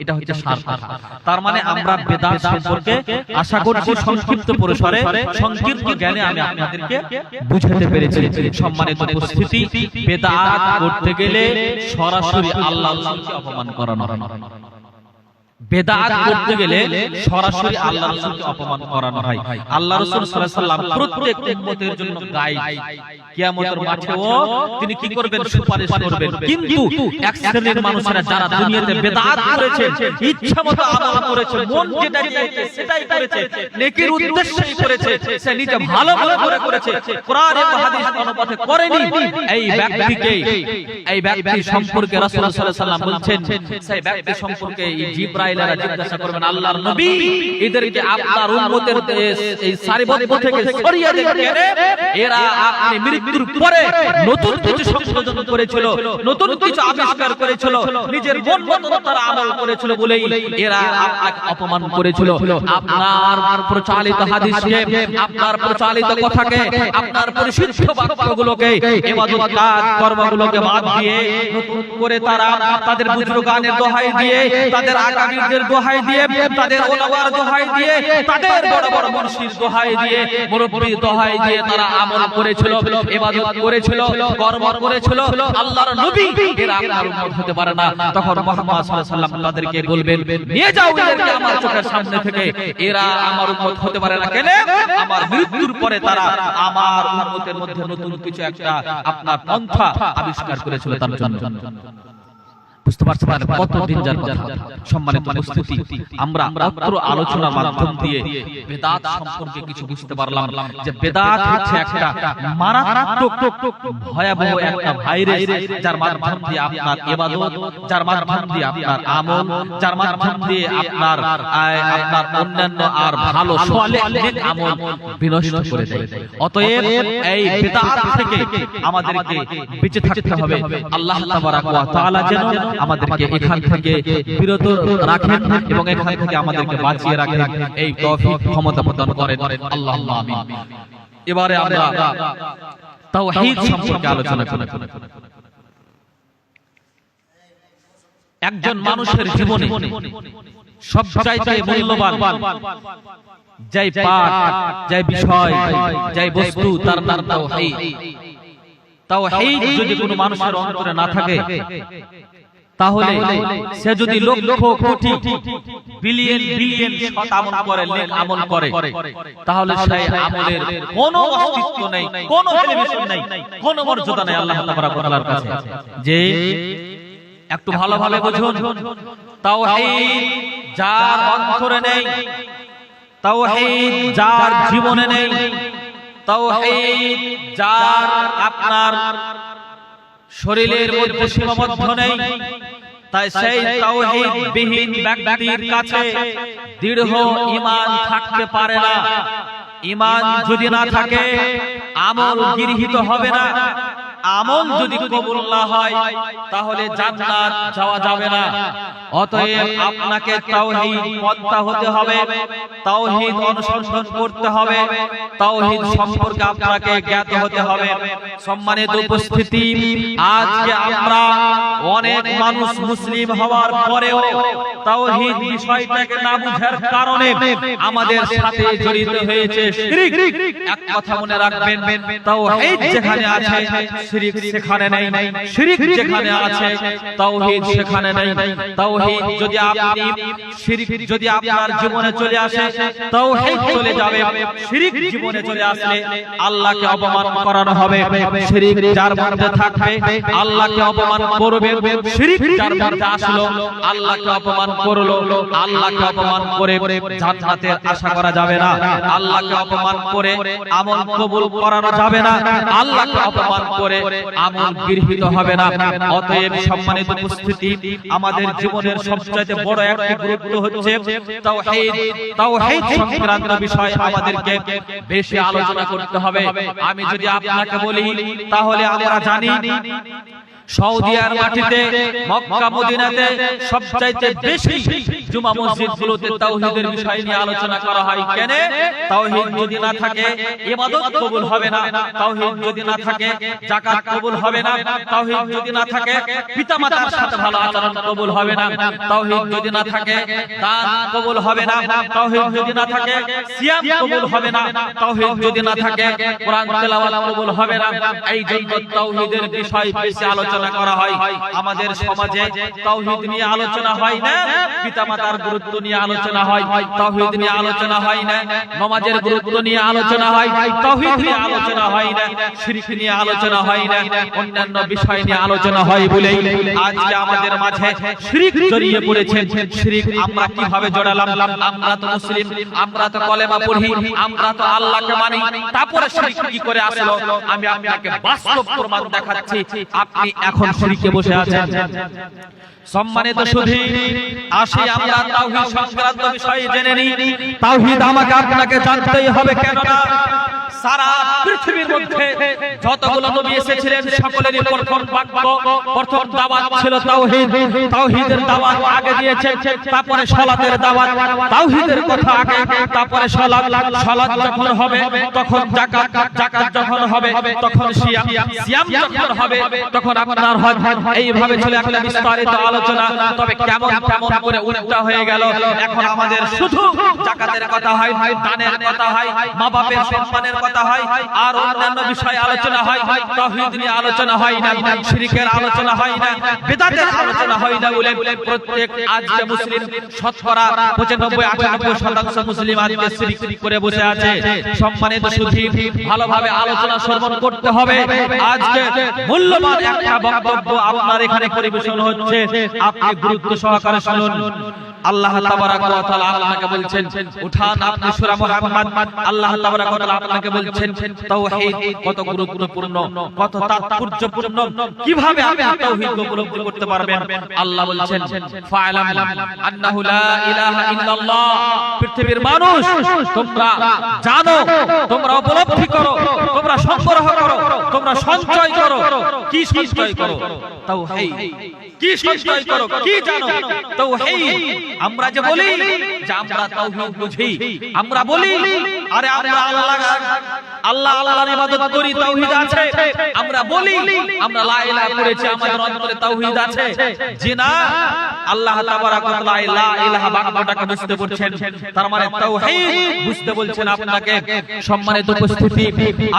এটা হচ্ছে সার কথা। তার মানে আমরা বেদাত সম্পর্কে আশা করছি সংক্ষিপ্ত পরিসরে, সংকীর্ণ জ্ঞানে আমি আপনাদেরকে বুঝাতে পেরেছি। সম্মানিত উপস্থিতি, বেদাত করতে গেলে সরাসরি আল্লাহকে অপমান করানো, বেদাত করতে গেলে সরাসরি আল্লাহ রাসূলকে অপমান করানো হয়। আল্লাহ রাসূল সাল্লাল্লাহু আলাইহি ওয়াসাল্লাম প্রত্যেক উম্মতের জন্য গাইড, কিয়ামতের মাঠেও তিনি কি করবেন? সুপারিশ করবেন। কিন্তু এক শ্রেণীর মানুষেরা যারা দুনিয়াতে বেদাত করেছে, ইচ্ছামতো আমল করেছে, মন যেটা চাইছে সেটাই করেছে, নেকির উদ্দেশ্যেই করেছে, সে নিজে ভালো ভালো করে করেছে, কোরআন এবং হাদিস অনুপাতে করেনি, এই ব্যক্তি সম্পর্কে রাসূল সাল্লাল্লাহু আলাইহি ওয়াসাল্লাম বলছেন, সেই ব্যক্তি সম্পর্কে জিবরাইলরা জিজ্ঞাসা করবেন, আল্লাহর নবী এদেরকে আপনার উম্মতের এই সারিবদ্ধ থেকে সরিয়ে দেন, এরা আপনি মৃত্যুর পরে নতুন কিছু সংশোধন করেছিল, নতুন কিছু আবিষ্কার করেছিল, নিজের মন মতো তারা আমল করেছিল বলেই এরা আপনাকে অপমান করেছিল। আপনার প্রচলিত হাদিসকে, আপনার প্রচলিত কথাকে, আপনার পরিশুদ্ধ বাক্যগুলোকে, ইবাদত কাজ কর্মগুলোকে বাদ দিয়ে নতুন করে তারা তাদের বুজুর্গানের দোহাই দিয়ে, তাদের আকাবিরদের দোহাই দিয়ে, তাদের ওলামার দোহাই দিয়ে, তাদের বড় বড় মুর্শিদ দোহাই দিয়ে, মুরব্বির দোহাই দিয়ে তারা আমল করেছিল, ইবাদত করেছিল, কর্ম করেছিল। আল্লাহর নবী এরা আপনার উম্মত হতে পারে না। তখন মুহাম্মদ সাল্লাল্লাহু আলাইহি ওয়াসাল্লাম তাদেরকে বলবেন, নিয়ে যাও এদেরকে আমার চোখের সামনে থেকে, এরা আমার উম্মত হতে পারে না। কেন? আমার মৃত্যুর পরে তারা আমার উম্মতের মধ্যে নতুন কিছু একটা আপনার পন্থা আবিষ্কার করেছিল তার জন্য। বুঝতে পারছেন কত ডেঞ্জার কথা। সম্মানিত উপস্থিতি, আমরা অত্র আলোচনার মাধ্যম দিয়ে বেদাত সম্পর্কে কিছু বুঝতে পারলাম যে বেদাত হচ্ছে একটা মারাত্মক ভয়াবহ একটা ভাইরাস, যার মাধ্যম দিয়ে আপনার ইবাদত, যার মাধ্যম দিয়ে আপনার আমল, যার মাধ্যম দিয়ে আপনার অন্যান্য আর ভালো সালেহ নেক আমল বিনষ্ট করে দেয়। অতএব এই বেদাত থেকে আমাদেরকে বেঁচে থাকতে হবে। আল্লাহ তাবারাক ওয়া তাআলা যেন আমাদেরকে এখান থেকে বিরত রাখেন এবং এখান থেকে আমাদেরকে বাঁচিয়ে রাখেন, এই তৌফিক ক্ষমতা প্রদান করেন। আল্লাহুম্মা আমিন। এবারে আমরা তাওহীদ সম্পর্কে আলোচনা করব। একজন মানুষের জীবনে সবচাইতে মূল্যবান যেই পাঠ, যেই বিষয়, যেই বস্তু, তার নাম তাওহীদ। তাওহীদ যদি কোনো মানুষের অন্তরে না থাকে, তাহলে সে যদি লক্ষ কোটি বিলিয়ন বিলিয়ন সৎ আমল করে, নেক আমল করে, তাহলে সেই আমলের কোনো অস্তিত্ব নেই, কোনো ভ্যালুয়েশন নেই, কোনো মর্যাদা নেই আল্লাহ তাবারাক ওয়া তাআলার কাছে। যে একটু ভালোভাবে বুঝুন, তাওহীদ যার অন্তরে নেই, তাওহীদ যার জীবনে নেই, তাওহীদ যার আপনার শরীরের মধ্যে সীমাবদ্ধ নেই, তাই সেই তাওহীদ বিহীন ব্যক্তির কাছে দৃঢ় ঈমান থাকতে পারে না। ঈমান যদি না থাকে, আমল গৃহীত হবে না। আমল যদি কবুল না হয়, তাহলে জান্নাত যাওয়া যাবে না। অতএব আপনাকে তাওহীদ পন্থা হতে হবে, তাওহীদ অনুসন্ধান করতে হবে, তাওহীদ সম্পর্কে আপনাকে জ্ঞাত হতে হবে। সম্মানিত উপস্থিতি, আজকে আমরা অনেক মানুষ মুসলিম হওয়ার পরেও তাওহীদ বিষয়টাকে না বুঝার কারণে আমাদের সাথে জড়িত হয়েছে শিরক। এক কথা মনে রাখবেন, তাওহীদ যেখানে আছে শিরক সেখানে নেই, শিরক যেখানে আছে তাওহীদ সেখানে নেই। তাওহীদ যদি আপনি শিরক যদি আপনার জীবনে চলে আসে তাওহীদ চলে যাবে, শিরক জীবনে চলে আসলে আল্লাহকে অপমান করানো হবে। শিরক যার মধ্যে থাকবে আল্লাহকে অপমান করবে, শিরক যার মধ্যে আসলো আল্লাহকে অপমান করলো, আল্লাহকে অপমান করে জান্নাতের আশা করা যাবে না, আল্লাহকে অপমান করে আমল কবুল করানো যাবে না, আল্লাহকে অপমান করে আমল গৃহীত হবে না। অতএব সম্মানিত উপস্থিতি, আমাদের জীবনের সবচেয়ে বড় একটি গুরুত্ব হচ্ছে তাওহীদ। তাওহীদ সংক্রান্ত বিষয় আমাদেরকে বেশি আলোচনা করতে হবে। আমি যদি আপনাকে বলি তাহলে আমরা জানি সৌদি আরবের মাটিতে মক্কা মদিনাতে সবচাইতে বেশি জুমা মসজিদগুলোতে তাওহীদের বিষয় নিয়ে আলোচনা করা হয়। কেন? তাওহীদ যদি না থাকে ইবাদত কবুল হবে না, তাওহীদ যদি না থাকে যাকাত কবুল হবে না, তাওহীদ যদি না থাকে পিতামাতার সাথে ভালো আচরণ কবুল হবে না, তাওহীদ যদি না থাকে দান কবুল হবে না, তাওহীদ যদি না থাকে সিয়াম কবুল হবে না, তাওহীদ যদি না থাকে কোরআন তেলাওয়াত কবুল হবে না। এই জন্য তাওহীদের বিষয় বেশি আলোচনা করা হয়। আমাদের সমাজে তাওহীদ নিয়ে আলোচনা হয় না, পিতামাতার গুরুত্ব নিয়ে আলোচনা হয়, তাওহীদ নিয়ে আলোচনা হয় না, নামাজের গুরুত্ব নিয়ে আলোচনা হয়, তাওহীদ নিয়ে আলোচনা হয় না, শিরক নিয়ে আলোচনা হয় না, অন্যান্য বিষয় নিয়ে আলোচনা হয় বলেই আজকে আমাদের মাঝে শিরক জড়িয়ে পড়েছে। শিরক আমরা কিভাবে জড়ালাম? আমরা তো মুসলিম, আমরা তো কলেমা পড়ি, আমরা তো আল্লাহকে মানি, তারপরে শিরক কি করে আসলো? আমি আপনাকে বাস্তব প্রমাণ দেখাচ্ছি। আপনি এখন শিরকে বসে আছেন। সম্মানিত সুধী, আসি আমরা তাওহীদ সংক্রান্ত বিষয় জেনে নিই। তাওহীদ আমাকে আপনাকে জানতেই হবে, কেননা সারা পৃথিবীর মধ্যে যতগুলো নবী এসেছিলেন সকলেরই প্রথম বাক্য, প্রথম দাওয়াত ছিল তাওহীদ। তাওহীদের দাওয়াত আগে দিয়েছেন, তারপরে সালাতের দাওয়াত, তাওহীদের কথা আগে, তারপরে সালাত, সালাত যখন হবে তখন যাকাত, যাকাত যখন হবে তখন সিয়াম, সিয়াম যখন হবে তখন আপনার হজ। এইভাবে চলে একটা বিস্তারিত আলোচনা। তবে কেমন কেমন করে উল্টা হয়ে গেল। এখন আমাদের শুধু যাকাতের কথা হয়, দানের কথা হয়, মা বাপের সম্মানের কথা হয়, আর অন্যান্য বিষয় আলোচনা হয়, তাওহীদ নিয়ে আলোচনা হয় না, শিরকের আলোচনা হয় না, বিদআতের আলোচনা হয় না বলে প্রত্যেক আজকে মুসলিম শতকরা 95-98% মুসলিম আজকে শিরক করে বসে আছে। সম্মানিত সুধী, ভালোভাবে আলোচনা শ্রবণ করতে হবে। আজকে মূল্যবান একটা বক্তব্য আপনার এখানে পরিবেশন হচ্ছে, আপনি গুরুত্ব সহকারে শুনুন। আল্লাহ তাবারাক ওয়া তাআলা আপনাকে বলছেন, উঠান আপনি সূরা মুহাম্মদ। আল্লাহ তাবারাক ওয়া তাআলা আপনাকে বলছেন তাওহীদ কত গুরুত্বপূর্ণ, কত তাৎপর্যপূর্ণ, কিভাবে আপনি তাওহীদ উপলব্ধি করতে পারবেন। আল্লাহ বলছেন ফা'লাম আন্নাহু লা ইলাহা ইল্লাল্লাহ। পৃথিবীর মানুষ তোমরা জানো, তোমরা উপলব্ধি করো, তোমরা সংগ্রহ করো, তোমরা সঞ্চয় করো। কি সঞ্চয় করো? তাওহীদ। কি সঞ্চয় করো? কি জানো? তাওহীদ। আমরা যে বলি যে আমরা তাওহীদ বুঝি, আমরা বলি আরে আমরা আল্লাহর ইবাদত করি, তাওহীদ আছে। আমরা বলি আমরা লা ইলাহা পড়েছি, আমাদের অন্তরে তাওহীদ আছে। জি না, আল্লাহ তাবারাক ওয়া তাআলা লা ইলাহা বাক্যটাকে বুঝতে বলছেন, তার মানে তাওহীদ বুঝতে বলছেন আপনাকে। সম্মানিত উপস্থিতি,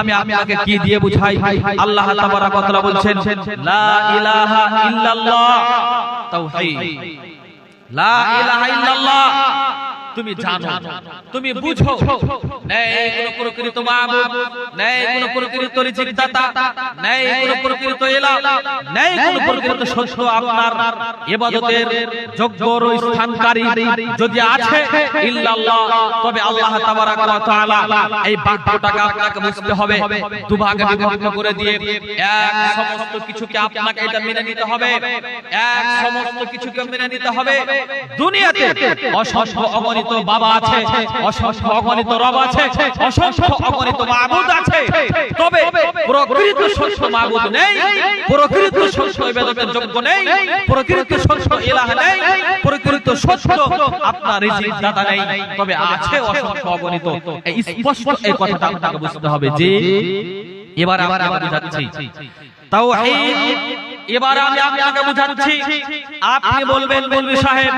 আমি আপনাকে কি দিয়ে বুঝাই? আল্লাহ তাবারাক ওয়া তাআলা বলছেন লা ইলাহা ইল্লাল্লাহ, তাওহীদ। লা ইলাহা ইল্লাল্লাহ তুমি জানো, তুমি বুঝো, নেই কোনো প্রকৃত মাবুদ, নেই কোনো প্রকৃত রিজিকদাতা, নেই কোনো প্রকৃত ইলাহ, নেই কোনো প্রকৃত সত্য আপনার ইবাদতের যোগ্য স্থানকারী যদি আছে ইল্লাল্লাহ, তবে আল্লাহ তাবারাক ওয়া তাআলা এই বাক্যটাকে আপনাকে বুঝতে হবে। দুভাগে বিভক্ত করে দিয়ে এক সমস্ত কিছুকে আপনাকে এটা মেনে নিতে হবে, এক সমস্ত কিছুকে মেনে নিতে হবে। দুনিয়াতে অসংখ্য অগণিত বাবা আছে, অসংখ্য অগণিত রব আছে, অসংখ্য অগণিত মাবুদ আছে, তবে প্রকৃত সত্য মাবুদ নেই, প্রকৃত সত্য ইবাদতের যোগ্য নেই, প্রকৃত সত্য ইলাহ নেই, প্রকৃত সত্য আপনার রিজিকদাতা নেই, তবে আছে অসংখ্য অগণিত। এই স্পষ্ট এই কথাটা আপনাকে বুঝতে হবে। যে এবার আমরা বুঝাচ্ছি তাওহীদ, এবার আমি আপনাকে বুঝাচ্ছি। আপনি বলবেন মৌলভী সাহেব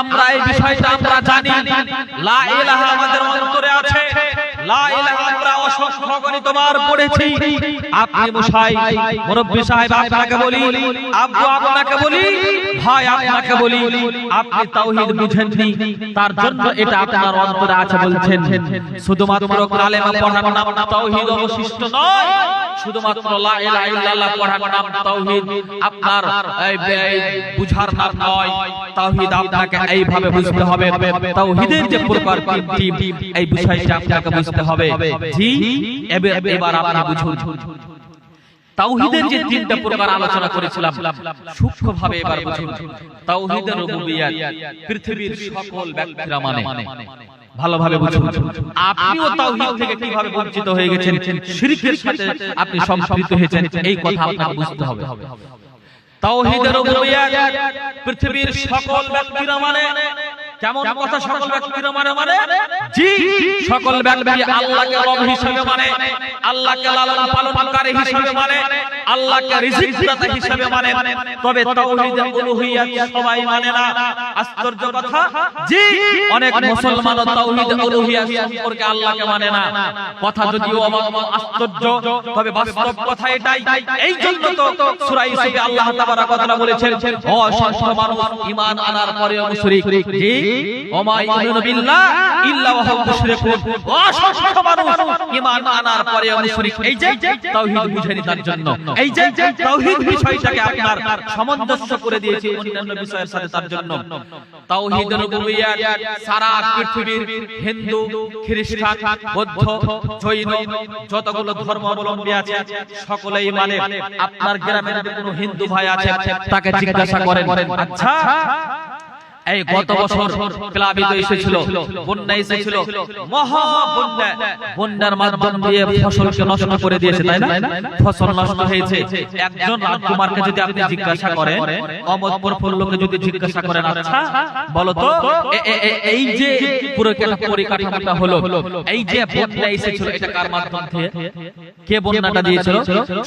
আমরা এই বিষয়টা আমরা জানি, লা ইলাহা আমাদের অন্তরে আছে, লা ইলাহা আমরা অসংখ্য গণিতবার পড়েছি। আপনি মশাই মুরব্বি সাহেব আপনাকে বলি, আব্বু আপনাকে বলি, ভাই আপনাকে বলি, আপনি তাওহীদ বুঝেননি, তার জন্য এটা আপনার অন্তরে আছে বলছেন। শুধুমাত্র কালেমা পড়ার নাম তাওহীদ অবশিষ্ট নয়, শুধুমাত্র লা ইলাহা ইল্লাল্লাহ পড়ার নাম তাওহীদ আপনার বুঝার নাম নয়। তাওহীদ আপনাকে এইভাবে বুঝতে হবে, তাওহীদের যে প্রকার তিনটি এই বিষয়টা আপনাকে বুঝতে হবে। জি, এবার আপনি বুঝুন তাওহীদের যে তিনটা প্রকার আলোচনা করেছিলাম সূক্ষ্মভাবে এবার বুঝুন। তাওহীদের রুবুবিয়্যাত পৃথিবীর সকল ব্যক্তিরা মানে, ভালোভাবে বুঝুন। আপনিও তাওহীদ থেকে কিভাবে বঞ্চিত হয়ে গেছেন, শিরকের সাথে আপনি সম্পৃক্ত হয়েছেন, এই কথা আপনাকে বুঝতে হবে। তাওহীদের রুবুবিয়্যাত পৃথিবীর সকল ব্যক্তিরা মানে, কেমন কথা সকল ব্যক্তিরা মানে? জি, সকল ব্যক্তি আল্লাহকে রব হিসেবে মানে, আল্লাহকে লালন পালনকারী হিসেবে মানে, আল্লাহকে রিজিক দাতা হিসেবে মানে। তবে তাওহীদ উলুহিয়াত সবাই মানে না। আশ্চর্য কথা, জি, অনেক মুসলমান তাওহীদ উলুহিয়াত সম্পর্কে আল্লাহকে মানে না। কথা যদিও আশ্চর্য, তবে বাস্তব কথা এটাই। এই জন্য তো সূরা ইউসুফে আল্লাহ তাবারাক ওয়া তাআলা বলেছেন, অসংখ্য মানুষ ঈমান আনার পরেও মুশরিক। জি, ওমা ইউমিনু বিল্লাহ ইল্লা ওয়া হুম মুশরিকুন, অসংখ্য মানুষ ঈমান আনার পরেও মুশরিক। এই যে তাওহীদ বুঝেনি, তার জন্য এই যে তাওহীদ বিষয়টাকে আপনার সামঞ্জস্য করে দিয়েছে অন্যান্য বিষয়ের সাথে, তার জন্য তাওহীদের রুবুবিয়্যাত সারা পৃথিবীর হিন্দু, খ্রিস্টান, বৌদ্ধ, জৈন যতগুলো ধর্মাবলম্বী আছে সকলেই মানে। আপনার গ্রামের কোনো হিন্দু ভাই আছে, তাকে জিজ্ঞাসা করেন, আচ্ছা এই গত বছর প্লাবিত এসেছিল, বন্যা এসেছিল, মহা বন্যা, বন্যার মাধ্যম দিয়ে ফসলকে নষ্ট করে দিয়েছে, তাই না? ফসল নষ্ট হয়েছে। একজন রাজকুমারকে যদি আপনি জিজ্ঞাসা করেন, অমর প্রফুল্লকে যদি জিজ্ঞাসা করেন, আচ্ছা বলো তো এই যে পুরো পরিকাঠামোটা হলো, এই যে বন্যা এসেছিল, এটা কার মাধ্যম থেকে? কে বন্যাটা দিয়েছিল?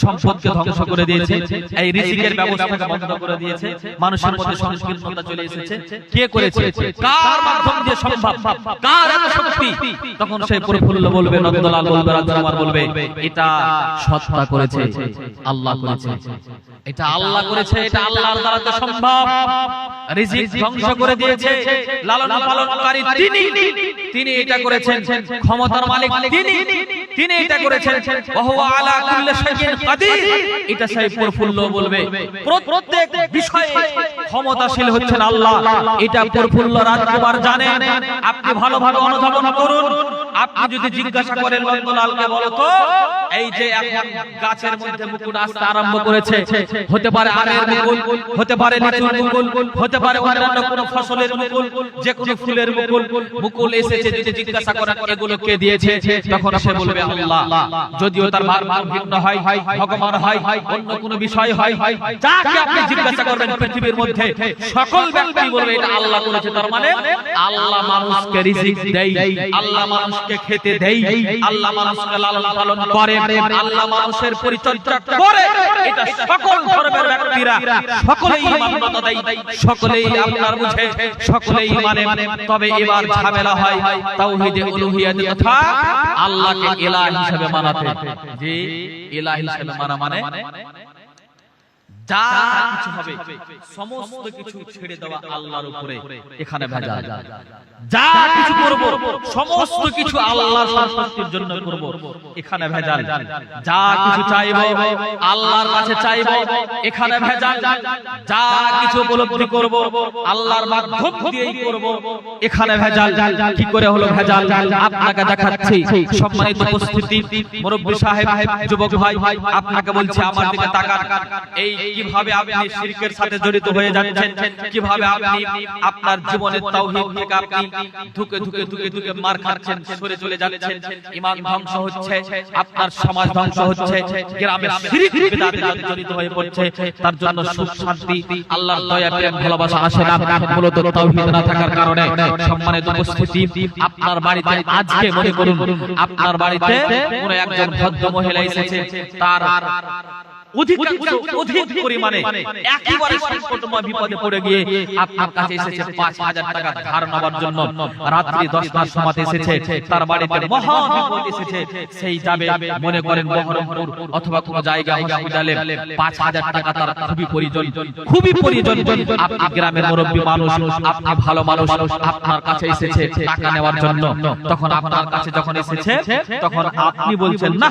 সম্পদকে ধ্বংস করে দিয়েছে, এই রিজিকের ব্যবস্থাকে বন্ধ করে দিয়েছে, মানুষের মধ্যে সংকীর্ণতা চলে এসেছে। কে করেছে? কার মাধ্যম দিয়ে সম্ভব? কার এত শক্তি? তখন সেই প্রফুল্ল বলবে, নন্দলাল বলবে, রাজকুমার বলবে, এটা সত্তা করেছে, আল্লাহ করেছে, এটা আল্লাহ করেছে, এটা আল্লাহর দ্বারা তো সম্ভব। রিজিক ধ্বংস করে দিয়েছে, লালন পালনকারী তিনি, তিনি এটা করেছেন, ক্ষমতার মালিক তিনি, তিনি এটা করেছেন। ওয়া আলা কুল্লি শাইইন কাদির, এটা সেই প্রফুল্ল বলবে। প্রত্যেক বিষয়ে ক্ষমতাশীল হচ্ছেন আল্লাহ, এটা প্রফুল্ল রাজকুমার জানেন। আপনি ভালোভাবে অনুধাবন করুন। আপনি যদি জিজ্ঞাসা করেন নন্দলালকে, বলো তো এই যে এখন গাছের মধ্যে মুকুল আসতে আরম্ভ করেছে, হতে পারে আমের মুকুল, হতে পারে লিচুর মুকুল, হতে পারে অন্যান্য কোনো ফসলের মুকুল, যে কোনো ফুলের মুকুল, মুকুল এসেছে, যদি জিজ্ঞাসা করেন এগুলো কে দিয়েছে, তখন সে বলবে আল্লাহ। যদিও তার মার ভিন্ন হয়, ভগবান হয়, অন্য কোনো বিষয় হয়, যাকে আপনি জিজ্ঞাসা করবেন পৃথিবীর মধ্যে সকল ব্যক্তি বলবে এটা আল্লাহ করেছে। তার মানে আল্লাহ মানুষকে রিজিক দেয়, আল্লাহ মানুষকে খেতে দেয়, আল্লাহ মানুষকে লালন পালন করে, আল্লাহ মানুষের পরিচর্যা করে। এটা সকল ধর্মের ব্যক্তিরা সকলেই মান্যতা দেয়, সকলেই আপনার বুঝে, সকলেই মানে। তবে এবার ঝামেলা হয় তাওহীদে উলুহিয়াতের কথা, আল্লাহকে ইলাহ হিসেবে মানাতে। যে ইলাহ হিসেবে মানা মানে যা কিছু হবে সমস্ত কিছু ছেড়ে দেওয়া আল্লাহর উপরে, এখানে ভেজাল। যা কিছু করব সমস্ত কিছু আল্লাহর সন্তুষ্টির জন্য করব, এখানে ভেজাল। যা কিছু চাইবো আল্লাহর কাছে চাইবো, এখানে ভেজাল। যা কিছু উপলব্ধি করব আল্লাহর মাধ্যম দিয়েই করব, এখানে ভেজাল। কি করে হলো ভেজাল? আপনাকে দেখাচ্ছি। সম্মানিত উপস্থিতি, মুরব্বি সাহেব, যুবক ভাই, আপনাকে বলছি আমার দিকে তাকান। এই কিভাবে আপনি শিরকের সাথে জড়িত হয়ে যাচ্ছেন, কিভাবে আপনি আপনার জীবনের তাওহীদ থেকে আপনি ধুকে ধুকে ধুকে ধুকে মার খাচ্ছেন, সরে চলে যাচ্ছেন, ঈমান ধ্বংস হচ্ছে, আপনার সমাজ ধ্বংস হচ্ছে, গ্রামে শিরক বিদআতে জড়িত হয়ে পড়ছে। তার জন্য সুখ শান্তি, আল্লাহর দয়া প্রেম ভালোবাসা আসে না, মূলত তাওহীদ না থাকার কারণে। সম্মানিত উপস্থিতি, আপনার বাড়িতে আজকে মনে করুন আপনার বাড়িতে কোনো একজন ভদ্র মহিলা এসেছে, তার অধিক পরিমাণে একেবারে সংকটময় বিপদে পড়ে গিয়ে আপনার কাছে এসেছে 5000 টাকা ধার নেওয়ার জন্য, রাত্রি 10টার সময় এসেছে, তার বাড়িতে মহা বিপদ এসেছে, সেই যাবে মনে করেন বহরমপুর অথবা কোনো জায়গা হসপিটালে, 5000 টাকা তার খুবই প্রয়োজন। আপনি গ্রামের মুরব্বী মানুষ, আপনি ভালো মানুষ, আপনার কাছে এসেছে টাকা নেওয়ার জন্য। তখন আপনার কাছে যখন এসেছে তখন আপনি বলছেন না,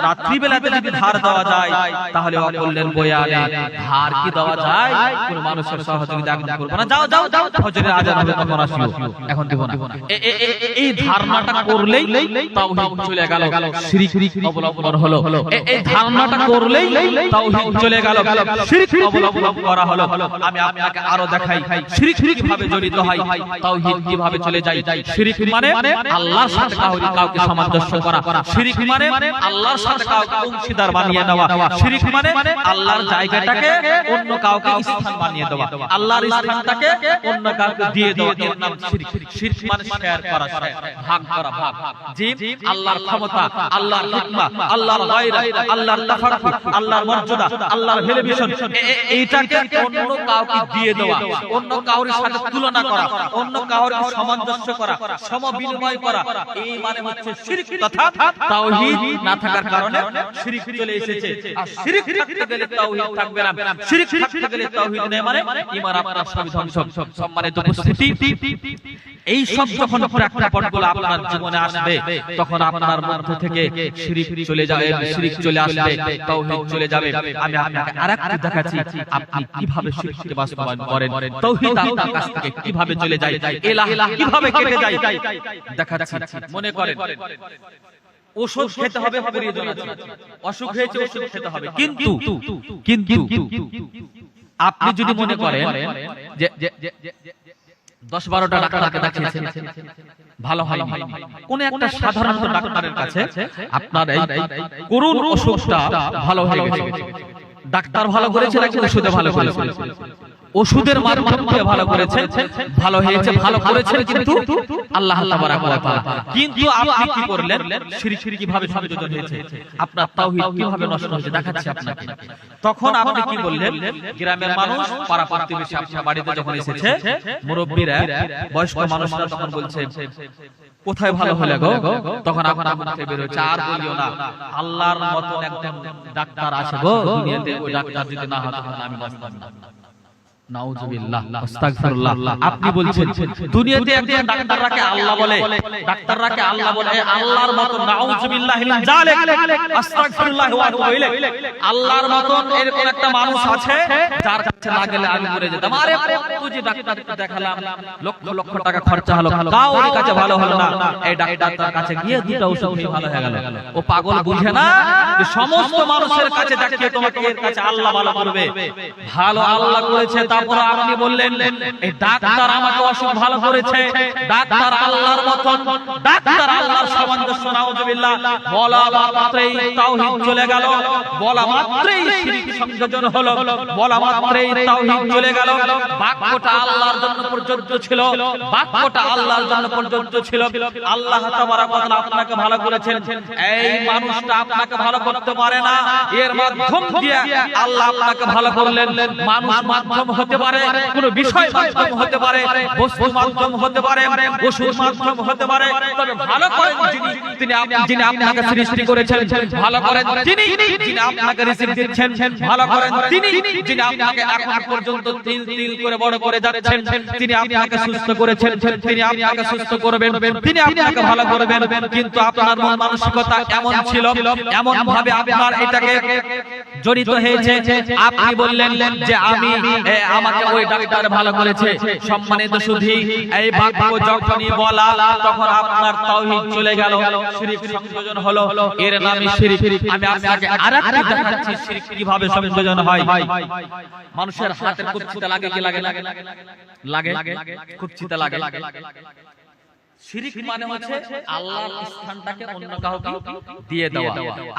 রাত্রি বেলাতে যদি ধার দেওয়া যায় তাহলে অকল্যাণ বয়ে আনে, ধার কি দেওয়া যায়? কোন মানুষের সহযোগিতা একদম করবো না, যাও যাও যাও, ফজরের আজান হবে তখন আসিও, এখন দেব না। এই ধারণাটা করলেই তাওহীদ চলে গেল, শিরক অবলম্বন হলো। এই ধারণাটা করলেই তাওহীদ চলে গেল, শিরক অবলম্বন করা হলো। আমি আপনাকে আরো দেখাই শিরক কিভাবে জড়িত হয়, তাওহীদ কিভাবে চলে যায়। শিরক মানে আল্লাহর সাথে কাউকে সামঞ্জস্য করা, শিরক মানে আল্লাহর সাথে কাউকে অংশীদার বানিয়ে দেওয়া, শিরক মানে আল্লাহর জায়গাটাকে অন্য কাউকে স্থান বানিয়ে দেওয়া, আল্লাহর স্থানটাকে অন্য কাউকে দিয়ে দেওয়া, এর নাম শিরক। শিরক মানে শেয়ার করা, ভাগ করা, ভাগ। জি, আল্লাহর ক্ষমতা, আল্লাহর হিকমত, আল্লাহর গায়রা, আল্লাহর তাফাক্কুর, আল্লাহর মর্যাদা, আল্লাহর ভেরিয়েশন, এইটাকে অন্য কাউকে দিয়ে দেওয়া, অন্য কাউর সাথে তুলনা করা, অন্য কাউর সামঞ্জস্য করা, সমবিনিময় করা, এই মানে হচ্ছে শিরক। তথা তাওহীদ না থাকার কারণে শিরক চলে এসেছে। আর শিরক থাকতে গেলে তাওহীদ থাকবে না, শিরক থাকতে গেলে তাওহীদ নেই মানে ঈমান আপনার সব ধ্বংস। সম্মানিত উপস্থিতি, এই সব যখন প্রেক্ষাপটগুলো আপনার জীবনে আসবে তখন আপনার মধ্য থেকে শিরক চলে যাবে, শিরক চলে আসবে, তাওহীদ চলে যাবে। আমি আপনাকে আরেকটু দেখাচ্ছি আপনি কিভাবে শিরককে বাস্তবায়ন করেন, তাওহীদ আপনার কাছ থেকে কিভাবে চলে যায়, ইলাহ কিভাবে কেটে যায় দেখাচ্ছি। মনে করেন ওষুধ খেতে হবে, প্রয়োজন আছে, অসুখ হয়েছে ওষুধ খেতে হবে, কিন্তু আপনি যদি মনে করেন যে 10-12টা ডাক্তারকে দেখিয়েছেন, ভালো হয়নি, কোন একটা সাধারণ ডাক্তারের কাছে আপনার এই করুণ অসুখটা ভালো হয়ে গেছে, ডাক্তার ভালো করেছে নাকি ওষুধে ভালো করেছে? ওষুধের মাধ্যমে ভালো করেছেন, ভালো হয়েছে, ভালো করেছেন, কিন্তু আল্লাহ তাবারাক ওয়া তাআলা। কিন্তু আপনি কি করলেন? শিরক কিভাবে সংযোজন হয়েছে, আপনার তাওহীদ কিভাবে নষ্ট হয়েছে দেখাচ্ছি আপনাকে। তখন আপনি কি বললেন? গ্রামের মানুষ, পাড়া প্রতিবেশী আপনার বাড়িতে যখন এসেছে, মুরব্বিরা, বয়স্ক মানুষরা তখন বলছে কোথায় ভালো হলে গো? তখন আপনার মুখ থেকে বের হচ্ছে, আর বলিও না, আল্লাহর মতন একজন ডাক্তার আছে গো দুনিয়াতে, ওই ডাক্তার যদি না হতো আমি বাঁচতাম না। নাউজুবিল্লাহ, আস্তাগফিরুল্লাহ। আপনি বলছেন দুনিয়াতে একজন ডাক্তাররাকে আল্লাহ বলে, ডাক্তাররাকে আল্লাহ বলে, আল্লাহর মত নাউজুবিল্লাহ মিন যালিক, আস্তাগফিরুল্লাহ ওয়া আতুবু ইলাইহি। আল্লাহর মতন এরকম একটা মানুষ আছে যার কাছে না গেলে আমি মরে যেতাম। আরে তুই যে ডাক্তারকে দেখালাম, লক্ষ লক্ষ টাকা খরচা হলো, কারোর কাছে ভালো হলো না, এই ডাক্তারের কাছে গিয়ে দুটো ওষুধ খেয়ে ভালো হয়ে গেল। ও পাগল বুঝে না যে সমস্ত মানুষের কাছে দেখিয়ে তোমাকে এর কাছে আল্লাহ ভালো করবে। ভালো আল্লাহ করেছে, তারপর আপনি বললেন এই ডাক্তার আমাকে অসুখ ভালো করেছে, ডাক্তার আল্লাহর মতন, ডাক্তার আল্লাহর সামঞ্জস্য। নাউজুবিল্লাহ। বলা মাত্রই তাওহীদ চলে গেল, বলা মাত্রই শিরক সংযোজন হলো, বলা মাত্রই তাওহীদ চলে গেল। বাক্যটা আল্লাহর জন্য প্রযোজ্য ছিল, বাক্যটা আল্লাহর জন্য প্রযোজ্য ছিল। আল্লাহ তাবারাক ওয়া তাআলা আপনাকে ভালো করেছেন, এই মানুষটা আপনাকে ভালো করতে পারে না, এর মাধ্যম দিয়ে আল্লাহ আপনাকে ভালো করলেন। মানুষ মাধ্যম হতে পারে, কোন বিষয় মাধ্যম হতে পারে, বস্তু মাধ্যম হতে পারে, ওষুধ মাধ্যম হতে পারে, তবে ভালো করেন যিনি আপনাকে সৃষ্টি করেছেন, ভালো করেন যিনি আপনাকে রিজিক দিচ্ছেন, ভালো করেন যিনি আপনাকে এখন পর্যন্ত তিল তিল করে বড় করে যাচ্ছেন, তিনি আপনাকে সুস্থ করেছেন, তিনি আপনাকে সুস্থ করবেন, তিনি আপনাকে ভালো করবেন। কিন্তু আপনার মন মানসিকতা এমন ছিল, এমন ভাবে আপনার এটাকে জড়িত হয়েছে, আপনি বললেন যে আমি আমাকে ওই ডাক্তার ভালো করেছে। সম্মানিত সুধী, এই বাক্য যখনই বলা তখন আপনার তাওহীদ চলে গেল, শিরক সংযোজন হলো, এর নামই শিরক। আমি আপনাকে আরেকটা দেখাচ্ছি শিরক কিভাবে সংযোজন হয়। মানুষের হাতের কুচিতে লাগে কি লাগে? লাগে, কুচিতে লাগে। শিরক মানে হচ্ছে আল্লাহর স্থানটাকে অন্য কাউকে দিয়ে দেওয়া।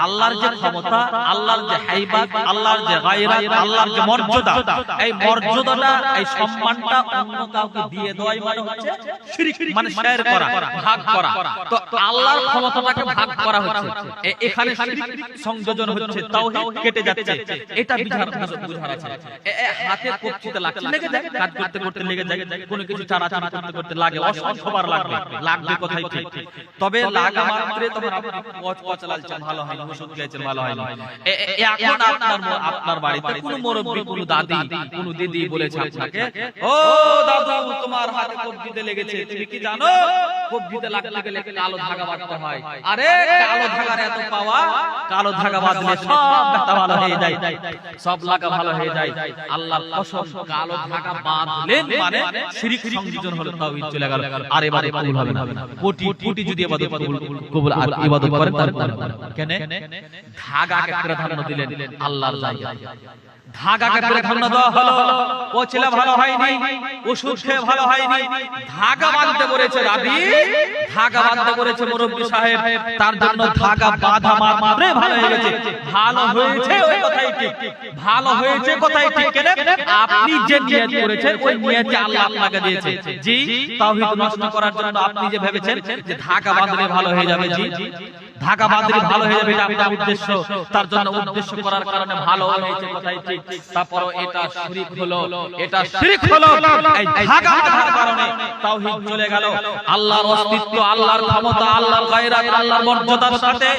আল্লাহর যে ক্ষমতা, আল্লাহর যে হাইবাত, আল্লাহর যে গায়রাত, আল্লাহর যে মর্যাদা, এই মর্যাদাটা, এই সম্মানটা অন্য কাউকে দিয়ে দেওয়াই মানে হচ্ছে শিরক, মানে শেয়ার করা, ভাগ করা। তো আল্লাহর ক্ষমতাটাকে ভাগ করা হচ্ছে, এখানে শিরক সংযোজন হচ্ছে, তাওহীদ কেটে যাচ্ছে। এটা বুঝার আছে। হাতে কবজিতে লাগছে, লেগে যায়, কাজ করতে করতে লেগে যায়, কোনো কিছু চারাচারি করতে করতে লাগে, অসংখ্যবার লাগবে কথাই ঠিক। তবে লাগা মাত্রে তখন আপনি পচ লালছেন, ভালো হয় না, ওষুধ খেয়েছেন, ভালো হয় না। এখন আপনার বাড়িতে কোনো মুরব্বি, কোনো দাদি, কোনো দিদি বলেছে আপনাকে, ও দাদু তোমার হাতে কবজিতে লেগেছে, তুমি কি জানো কবজিতে লাগতে গেলে কালো ধাগা বাঁধতে হয়। আরে কালো ধাগার এত পাওয়া, কালো ধাগা বাঁধলে সব ব্যথা ভালো হয়ে যায়, সব লাগা ভালো হয়ে যায়। আল্লাহর কসম, কালো ধাগা বাঁধলেন মানে শিরক সংযোজন হলো, তাওহীদ চলে গেল, আর এবারে কবুল হবে না। কোটি যদি ইবাদত কবুল আর ইবাদত করেন তারপর কেন ধাগাকে প্রাধান্য দিলেন আল্লাহর জায়গায়। ধাগাকে প্রাধান্য দেওয়া হলো, ও ছেলে ভালো হয়নি, ওষুধ খেয়ে ভালো হয়নি, ধাগা বাঁধতে বলেছে রাবি, ধাগা বাঁধতে বলেছে মুরব্বি সাহেব, তার জন্য ধাগা বাঁধা মাত্রই ভালো হয়ে গেছে। ভালো হয়েছে ওই কথাই ঠিক, ভালো হয়েছে কথাই ঠিক। কেন আপনি যে নিয়ত করেছেন ওই নিয়তে আল্লাহ আপনাকে দিয়েছে। জি, তাওহীদ নষ্ট করার জন্য আপনি যে ভেবেছেন যে ধাগা বাঁধলে ভালো হয়ে যাবে, জি ধাগা বাঁধলে ভালো হয়ে যাবে, এটা আপনার উদ্দেশ্য, তার জন্য উদ্দেশ্য করার কারণে ভালো হয়েছে কথাই ঠিক। তারপর এটা শিরক হলো, এটা শিরক হলো, এই ধাগা বাঁধার কারণে তাওহীদ চলে গেল। আল্লাহর অস্তিত্ব, আল্লাহর ক্ষমতা, আল্লাহর গায়রাত, আল্লাহর মর্যাদার সাথে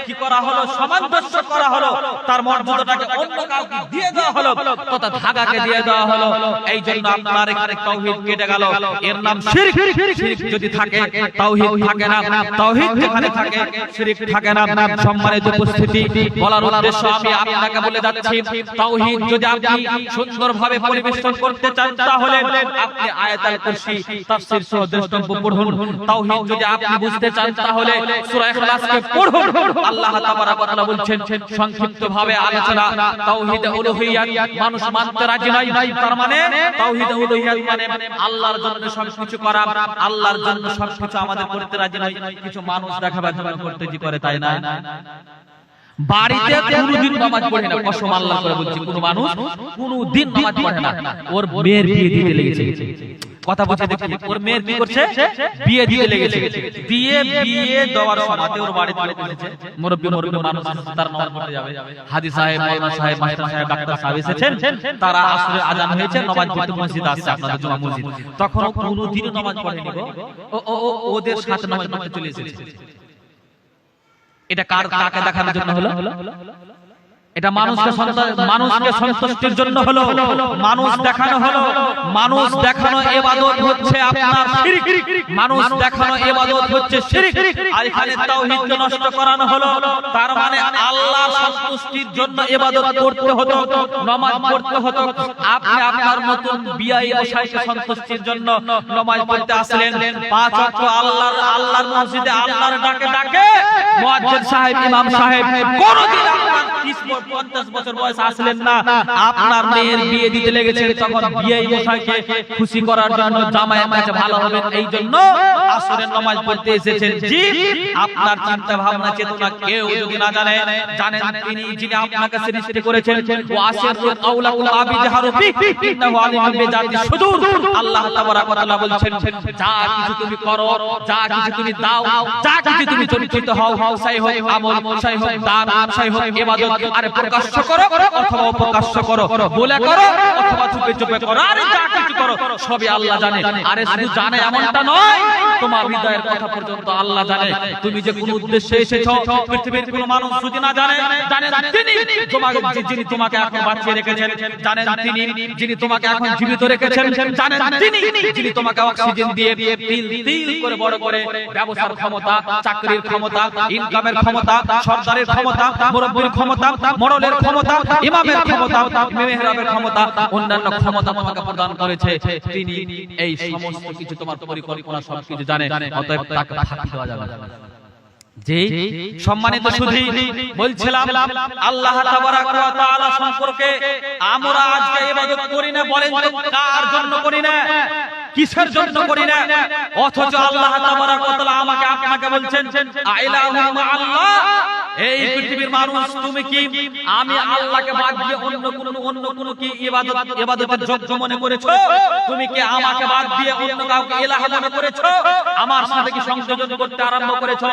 কি করা হলো, সামঞ্জস্য করা হলো, তার মর্যাদাটাকে অন্য কাউকে দিয়ে দেওয়া হলো, তথা ধাগাকে দিয়ে দেওয়া হলো। এই জন্য আপনার এখানে তাওহীদ কেটে গেল, এর নাম শিরক। শিরক যদি থাকে তাওহীদ থাকে না, তাওহীদ যেখানে থাকে শিরক থাকে না। সম্মানিত উপস্থিতি, বলার উদ্দেশ্য আমি আপনাকে বলে যাচ্ছি, তাওহীদ যদি আপনি সুন্দরভাবে পরিবেশন করতে চান তাহলে আপনি আয়াতুল কুরসি তাফসীর সহ দৃষ্টান্ত পড়ুন। তাওহীদ যদি আপনি বুঝতে চান তাহলে সূরা ইখলাসকে পড়ুন। আল্লাহ তাবারক ওয়া তাআলা বলছেন সংক্ষিপ্তভাবে আলোচনা, তাওহীদ উলুহিয়াত মানুষ মানতে রাজি নয়, তার মানে তাওহীদ উলুহিয়াত মানে আল্লাহর জন্য সবকিছু করা, আল্লাহর জন্য সবকিছু আমাদের করতে রাজি নয়, কিছু মানুষ দেখাবার জন্য করতে জি করে, তাই না? বাড়িতে কোনদিন নামাজ পড়ে না, কসম আল্লাহ করে বলছি, কোন মানুষ কোনদিন নামাজ পড়ে না, ওর মেয়ের বিয়ে দিতে লেগেছে। কথা বলতে দেখি, ওর মেয়ের কি করছে, বিয়ে দিতে লেগেছে। বিয়ে দেওয়ার সময়তে ওর বাড়িতে বলেছে, মুরব্বি মানুষ তার নামাজ পড়তে যাবে, হাজি সাহেব, মাওলানা সাহেব, মাস্টার সাহেব, ডাক্তার সাহেব এসেছেন, তারা আসরের আযান হয়েছে, নামাজ পড়তে মসজিদে আসছে, আপনাদের জুমা মসজিদ, তখন কোনদিন নামাজ পড়েনি, ওদের সাথে নামাজ পড়তে চলে এসেছে। এটা কাকে দেখানোর জন্য হলো? এটা মানুষকে সন্তুষ্টির জন্য হলো, মানুষ দেখানো হলো। মানুষ দেখানো ইবাদত হচ্ছে আপনার শিরক, মানুষ দেখানো ইবাদত হচ্ছে শিরক। আর এখানে তাওহীদকে নষ্ট করানো হলো, তার মানে আল্লাহ সন্তুষ্টির জন্য ইবাদত করতে হতো, নামাজ পড়তে হতো। আপনি আপনার মতন বিয়াই মশাইকে সন্তুষ্টির জন্য নামাজ পড়তে আসলেন, 5 ওয়াক্ত আল্লাহর মসজিদে আল্লাহর ডাকে মুয়াজ্জিন সাহেব, ইমাম সাহেব, কোনদিন আপনার 30-50 বছর বয়স আসলেন না, আপনার মেয়ের বিয়ে দিতে লেগেছে, তখন বিয়েই মশাইকে খুশি করার জন্য জামাইয়ের কাছে ভালো হবে এই জন্য আসরের নামাজ পড়তে এসেছেন। জি, আপনার চিন্তা ভাবনা চেতনা কেউ যদি না জানেন তিনি যিনি আপনাকে সৃষ্টি করেছেন, ওয়াসিরুল আউলাকুম আবিজাহারু ফি ইন্নাহু আলিমুন বিজাতি সুদূর। আল্লাহ তাবারাক ওয়া তাআলা বলছেন, যা কিছু তুমি করো, যা কিছু তুমি দাও, যা কিছু তুমি চরিত্রিত হও, সাই হোক আমল, সাই হোক দান, সাই হোক ইবাদত, আরে প্রকাশ্য করো অথবা অপ্রকাশ্য করো, বলে করো অথবা চুপে চুপে করো, আরে যা কিছু করো সবই আল্লাহ জানে। আরে শুধু জানে এমনটা নয়, তোমার হৃদয়ের কথা পর্যন্ত আল্লাহ জানে। তুমি যে কোন উদ্দেশ্যে এসেছো, পৃথিবীর কোনো মানুষ যদি না জানেন তিনি, যিনি তোমাকে এখন বাঁচিয়ে রেখেছেন জানেন তিনি, যিনি তোমাকে এখন জীবিত রেখেছেন জানেন তিনি, যিনি তোমাকে অক্সিজেন দিয়ে তিল করে বড় করে ব্যবসার ক্ষমতা, চাকরির ক্ষমতা, ইনকামের ক্ষমতা, সরকারের ক্ষমতা, মুরব্বির ক্ষমতা, মরলের ক্ষমতা, ইমামের ক্ষমতা, মেহরাবের ক্ষমতা, অন্যান্য ক্ষমতা তোমাকে প্রদান করেছে তিনি। এই সমস্ত কিছু তোমার পরিকল্পনা সবকিছু জানে, অতএব তাকে ফাঁকি দেওয়া যাবে না। যে সম্মানিত সুধী, বলছিলাম আল্লাহ তাবারাক ওয়া তাআলা সম্পর্কে আমরা আজকে ইবাদত করি না, বলেন তো কার জন্য করি না? কিসের জন্য করি না, অথচ আল্লাহ তাবারাক ওয়া তাআলা আমাকে আপনাকে বলছেন আইলাহু মা আল্লাহ। এই পৃথিবীর মানুষ, তুমি কি আমি আল্লাহকে বাদ দিয়ে অন্য কোন কি ইবাদতের যোগ্য মনে করেছো? তুমি কি আমাকে বাদ দিয়ে অন্য কাউকে ইলাহ মনে করেছো? আমার সাথে কি সংযোজন করতে আরম্ভ করেছো?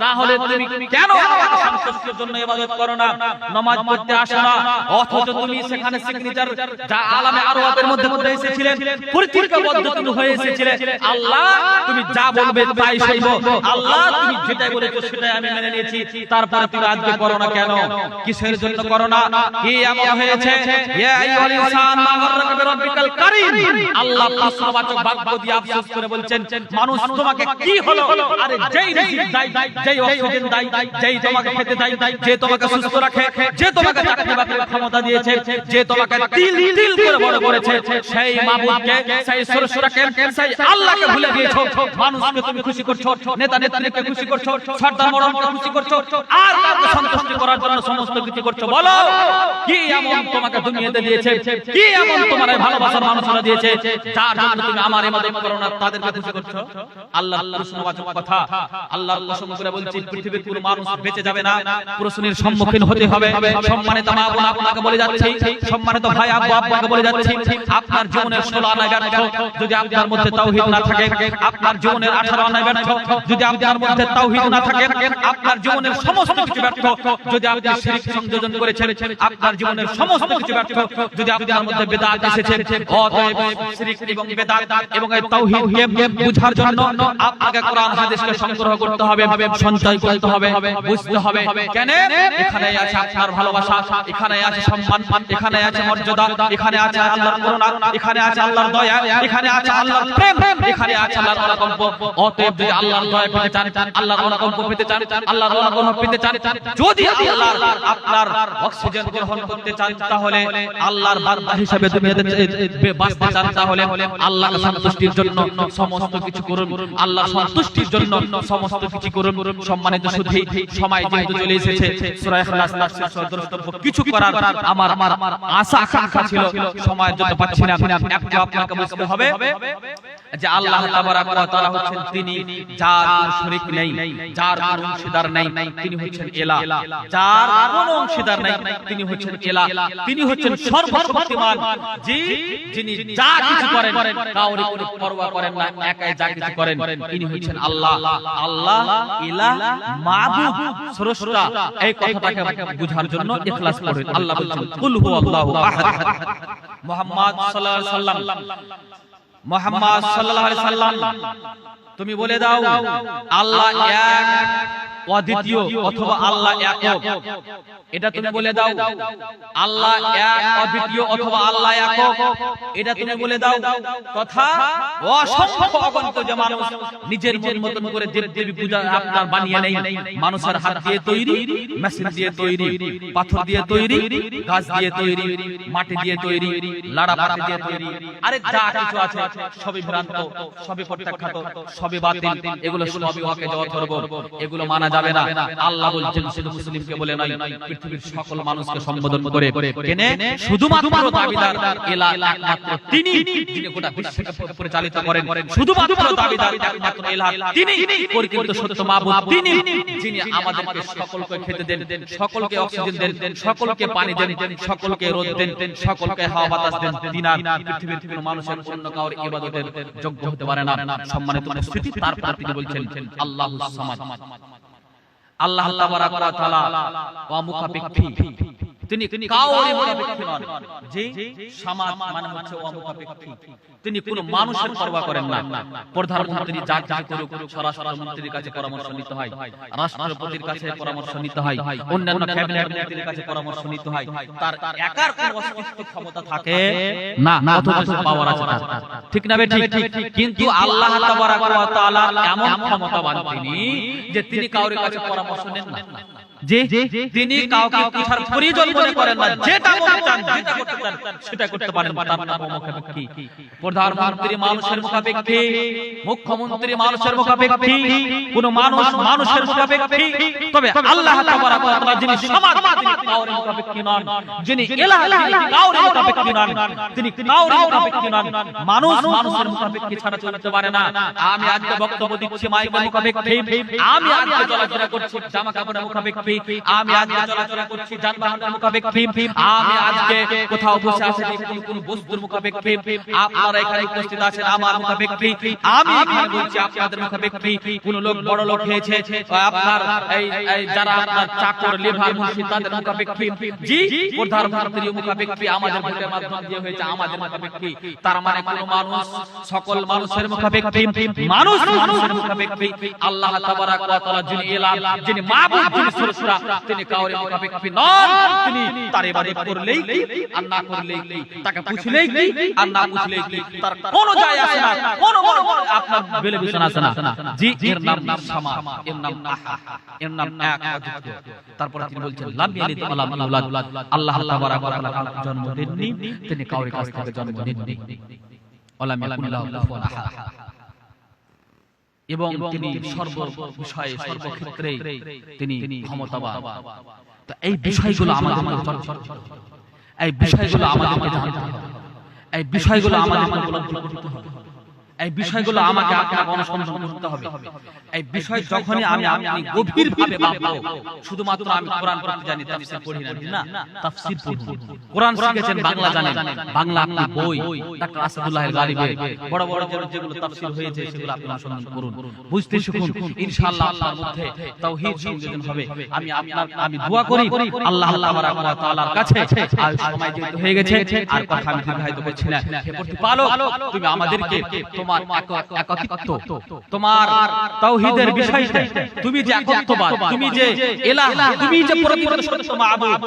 না হলে তুমি কেন আমাকে সন্তুষ্টির জন্য ইবাদত করো না, নামাজ পড়তে আসো না? অথচ তুমি সেখানে সিগনেচার যা আলামে আরওয়াতের মধ্যে এসেছিলেন, প্রতিজ্ঞাবদ্ধ তুমি হয়ে এসেছিলে, আল্লাহ তুমি যা বলবে তাই শুনবো, আল্লাহ তুমি যেটাই বলেছো সেটাই আমি মেনে নিয়েছি। তারপরে তুমি আজকে করো না কেন? কিসের জন্য করো না? কি এমন হয়েছে? ইয়া আইয়ুহাল ইনসান মা গাররাকা বিরাব্বিকাল কারীম। আল্লাহ প্রশ্নবাচক বাক্য দিয়ে আফসোস করে বলছেন, মানুষ তোমাকে কি হলো? আরে যেই রিজিক দেয়, যেই অক্সিজেন দেয়, যেই তোমাকে খেতে দেয়, যে তোমাকে সুস্থ রাখে, যে তোমাকে চাকরি বাকরির ক্ষমতা দিয়েছে, যে তোমাকে তিল তিল করে বড় করেছে, সেই মাবুদকে, সেই সরসরাকে, সেই আল্লাহকে ভুলে দিয়েছো। মানুষকে তুমি খুশি করছো, নেতা নেত্রীকে খুশি করছো, সর্দার মরমকে খুশি করছো, আর কাউকে সন্তুষ্টি করার জন্য সমস্ত কিছু করছো। বলো কি এমন তোমাকে দুনিয়াতে দিয়েছে, কি এমন তোমার এই ভালোবাসার মানুষরা দিয়েছে যার জন্য তুমি আমার ইবাদত করো না, তাদেরকে খুশি করছো? আল্লাহর প্রশ্নবাচক কথা। আল্লাহর কসম করে বলছি, পৃথিবীর কোনো মানুষ বেঁচে যাবে না, প্রশ্নের সম্মুখীন হতে হবে। সম্মানিত মা বোন আপনাকে বলে যাচ্ছি, সম্মানিত ভাই আব্বু আপনাকে বলে যাচ্ছি, আপনার জীবনের 16 আনায় ব্যর্থ যদি আপনার মধ্যে তাওহীদ না থাকে, আপনার জীবনের 18 আনায় ব্যর্থ যদি আপনার মধ্যে তাওহীদ না থাকে, আপনার জীবনের সমস্ত কিছু ব্যর্থ যদি আপনি শিরক সংযোজন করেছেন, আপনার জীবনের সমস্ত কিছু ব্যর্থ যদি আপনার মধ্যে বিদআত এসেছে। অতএব শিরক এবং বিদআত এবং এই তাওহীদকে বুঝার জন্য আপনাকে কোরআন হাদিসকে সংগ্রহ করতে হবে, সঞ্চয় করতে হবে, বুঝতে হবে। কেন? এখানে আছে আপনার ভালোবাসা, এখানে আছে সম্মান, এখানে আছে মর্যাদা, এখানে আছে আল্লাহর করুণা, এখানে আছে আল্লাহর দয়া, এখানে আছে আল্লাহর প্রেম, এখানে আছে আল্লাহর অনুকম্প। অতএব যদি আল্লাহর দয়া পেতে চান, আল্লাহর অনুকম্প পেতে চান, আল্লাহর অনুগ্রহ পেতে চান, যদি আল্লাহর আপনার অক্সিজেন গ্রহণ করতে চান, তাহলে আল্লাহর বান্দা হিসেবে দুনিয়াতে বাঁচতে চান, তাহলে আল্লাহর সন্তুষ্টির জন্য সমস্ত কিছু করুন, আল্লাহর সন্তুষ্টির জন্য সমস্ত কিছু করুন। সম্মানিত সুধী, সময় যেহেতু চলে এসেছে, সূরা ইখলাস তাফসীর সহ দ্রষ্টব্য কিছু করার আমার আশা আকাঙ্ক্ষা ছিল, সময়ের জন্য পাচ্ছি না। একটু আপনাকে বুঝতে হবে যে আল্লাহ তাবারাক ওয়া তাআলা হচ্ছেন তিনি যার কোনো শরীক নেই, যার কোনো অংশীদার নেই, তিনি হচ্ছেন ইলাহ। যার কোনো অংশীদার নেই, তিনি হচ্ছেন ইলাহ। তিনি হচ্ছেন সর্বশক্তিমান, যিনি যা কিছু করেন কাউরে কোনো পরোয়া করেন না, একাই যা কিছু করেন। তিনি হচ্ছেন আল্লাহ। আল্লাহ ইলাহ, মাবুদ, স্রষ্টা। এই কথাটাকে বুঝার জন্য ইখলাস পড়ুন। আল্লাহ বলছেন কুল হুয়াল্লাহু আহাদ। মুহাম্মদ সাল্লাল্লাহু আলাইহি সাল্লাম, মুহাম্মদ সাল্লাল্লাহু আলাইহি সাল্লাম, তুমি বলে দাও আল্লাহ এক অদ্বিতীয় অথবা আল্লাহ একক। এটা তুমি বলে দাও আল্লাহ এক অদ্বিতীয় অথবা আল্লাহ একক। এটা তুমি বলে দাও। কথা অসংখ্য অগণিত যে মানুষ নিজের মন মতন করে দেবদেবী পূজা আপনার বানিয়ে নেই। মানুষের হাত দিয়ে তৈরি, মেশিন দিয়ে তৈরি, পাথর দিয়ে তৈরি, গাছ দিয়ে তৈরি, মাটি দিয়ে তৈরি, লাড়া পাটি দিয়ে তৈরি, আরে যা কিছু আছে সবই ভ্রান্ত, সবই প্রত্যাখ্যাত, সবই বাতিল। এগুলো সবই ওয়াকে অথর্ব, এগুলো মানা যাবে না। আল্লাহ বলছেন শুধু মুসলিমকে বলে নয়, পৃথিবীর সকল মানুষকে সম্বোধন করে। কেন? শুধুমাত্র দাবিদার ইলাহ একমাত্র তিনি, যিনি গোটা বিশ্বকে পরিচালিত করেন। শুধুমাত্র দাবিদার একমাত্র ইলাহ তিনি, পরিকল্পিত সত্য মাবুদ তিনি, যিনি আমাদেরকে সকলকে খেতে দেন, সকলকে অক্সিজেন দেন, সকলকে পানি দেন, সকলকে রোদ দেন, সকলকে হাওয়া বাতাস দেন। তিনি পৃথিবীর কোনো মানুষের অন্য কাউর ইবাদতের যোগ্য হতে পারে না। সম্মানিত উপস্থিতি, তারপর তিনি বলছেন আল্লাহুস সামাদ। আল্লাহ তাবারাক ওয়া তাআলা অমুখাপেক্ষী, তিনি কাউরে মুখাপেক্ষী নন। যে সামাদ মানে হচ্ছে অমুখাপেক্ষী, তিনি কোনো মানুষের পরোয়া করেন না। প্রধানমন্ত্রী যা যা করুক স্বরাষ্ট্রমন্ত্রীর কাছে পরামর্শ নিতে হয়, রাষ্ট্রপতির কাছে পরামর্শ নিতে হয়, অন্যান্য ক্যাবিনেট মন্ত্রীর কাছে পরামর্শ নিতে হয়। তার একার কোনো অস্তিত্ব ক্ষমতা থাকে না, অথচ পাওয়ার আছে তার। ঠিক না বেঠিক? কিন্তু আল্লাহ তাবারাক ওয়া তাআলা এমন ক্ষমতাবান তিনি যে তিনি কাউরে কাছে পরামর্শ নেন না, যে তিনি কাউকে পুছার প্রয়োজন মনে করেন না, যেটা মনে চান যেটা করতে চান সেটা করতে পারেন, তার নাম মুখাপেক্ষী। প্রধানমন্ত্রী মানুষের মুখাপেক্ষী, মুখ্যমন্ত্রী মানুষের মুখাপেক্ষী, কোন মানুষ মানুষের মুখাপেক্ষী, তবে আল্লাহ তাবারাক ওয়া তাআলা যিনি সমাজ, তিনি কাউর মুখাপেক্ষী নন, যিনি ইলাহ, তিনি কাউর মুখাপেক্ষী নন, তিনি কাউর মুখাপেক্ষী নন। মানুষ মানুষের মুখাপেক্ষী ছাড়া চলতে পারে না। আমি আজকে বক্তব্য দিচ্ছি মাইকের মুখাপেক্ষী, আমি আজকে চলাফেরা করছি জামা কাপড়ের মুখাপেক্ষী, আমি আজকে চলাফেরা করছি যানবাহনের মুখাপেক্ষী, আমি আজকে কোথাও বসে আছি কোন বস্তুর মুখাপেক্ষী, আপনারা এখানে উপস্থিত আছেন আমার মুখাপেক্ষী, আমি এখানে বলছি আপনাদের মুখাপেক্ষী। কোন লোক বড় লোক হয়েছে, আপনার এই যারা আপনার চাকর লেবার মুন্সি তাদের মুখাপেক্ষী, জি প্রধানমন্ত্রী মুখাপেক্ষী, আমাদের ভোটের মাধ্যমে দিয়ে হয়েছে আমাদের মুখাপেক্ষী। তার মানে কোন মানুষ সকল মানুষের মুখাপেক্ষী, মানুষ মানুষের মুখাপেক্ষী। আল্লাহ তাবারাক ওয়া তাআলা যিনি ইলাহ, যিনি মাবুদ, যিনি সরসরা, তিনি কাউর মুখাপেক্ষী নন। তিনি তার ইবাদত করলেই কি আর না করলেই কি, তাকে পুছলেই কি আর না পুছলেই কি, তার কোনো যায় আসে না, কোনো আপনার বেলে বিছান আসে না। জি এর নাম সামা, এর নাম আহাদ, এর নাম এক অদ্বিতীয়। তারপর তিনি বলছেন লাম ইয়ালিদ ওয়া লাম ইউলাদ, আল্লাহ তাবারাক ওয়া তাআলা কাউকে জন্ম দেননি, তিনি কাউর কাছ থেকে জন্ম নেননি। ওয়ালাম ইয়াকুন লাহু কুফুয়ান আহাদ, এবং তিনি সর্ব বিষয়ে সর্বক্ষেত্রে তিনি ক্ষমতাবান। তো এই বিষয়গুলো আমাদের এই বিষয়গুলো আমাদেরকে জানতে হবে, এই বিষয়গুলো আমাদেরকে উপলব্ধি করতে হবে, এই বিষয়গুলো আমাকে আপনাকে অনুসন্ধান করতে হবে। এই বিষয় যখনই আমি আপনি গভীরভাবে ভাববো, শুধুমাত্র আমি কোরআন পড়তে জানি তাফসীর পড়ি না, তাফসীর পড়ুন। কোরআন শিখেছেন বাংলা জানেন, বাংলা আপনি বই ডক্টর আসাদুল্লাহ গালিবের বড় বড় যেগুলো তাফসীর হয়েছে সেগুলো আপনি অনুসন্ধান করুন, বুঝতে শিখুন। ইনশাআল্লাহ আপনার মধ্যে তাওহীদ সংযোজন হবে। আমি দোয়া করি আল্লাহ তাবারাক ওয়া তাআলার কাছে, আর সময় যেহেতু হয়ে গেছে আর কথা আমি দীর্ঘায়িত করছি না, হে প্রতিপালক তুমি আমাদেরকে তোমার একাকিত্ব, তোমার তাওহীদের বিষয়টা, তুমি যে একত্ববাদ, তুমি যে ইলাহ, তুমি যে প্রতিপালক সত্য মাবুদ,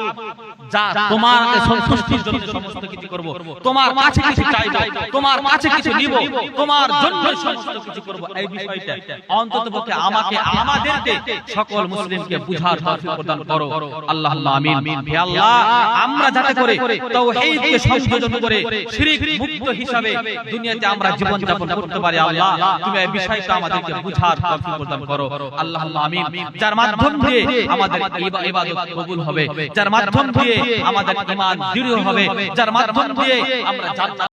যা তোমার সন্তুষ্টির জন্য সমস্ত কিছু করব, তোমার কাছে কিছু চাইব, তোমার কাছে কিছু নিব, তোমার জন্য সমস্ত কিছু করব, এই বিষয়টা অন্ততপক্ষে আমাকে আমাদেরকে সকল মুসলিমকে বুঝার তৌফিক প্রদান করো। আল্লাহুম্মা আমিন। হে আল্লাহ, আমরা যাতে করে তাওহীদকে সংযোজন করে শিরক মুক্ত হিসাবে দুনিয়াতে আমরা জীবন যাপন করতে পারি, আল্লাহ তুমি এই বিষয়টা আমাদেরকে বুঝার তৌফিক প্রদান করো। আল্লাহুম্মা আমিন। যার মাধ্যম দিয়ে আমাদের ইবাদত কবুল হবে, যার মাধ্যম দিয়ে আমাদের ঈমান দৃঢ় হবে, যার মাধ্যম দিয়ে আমরা জান্নাত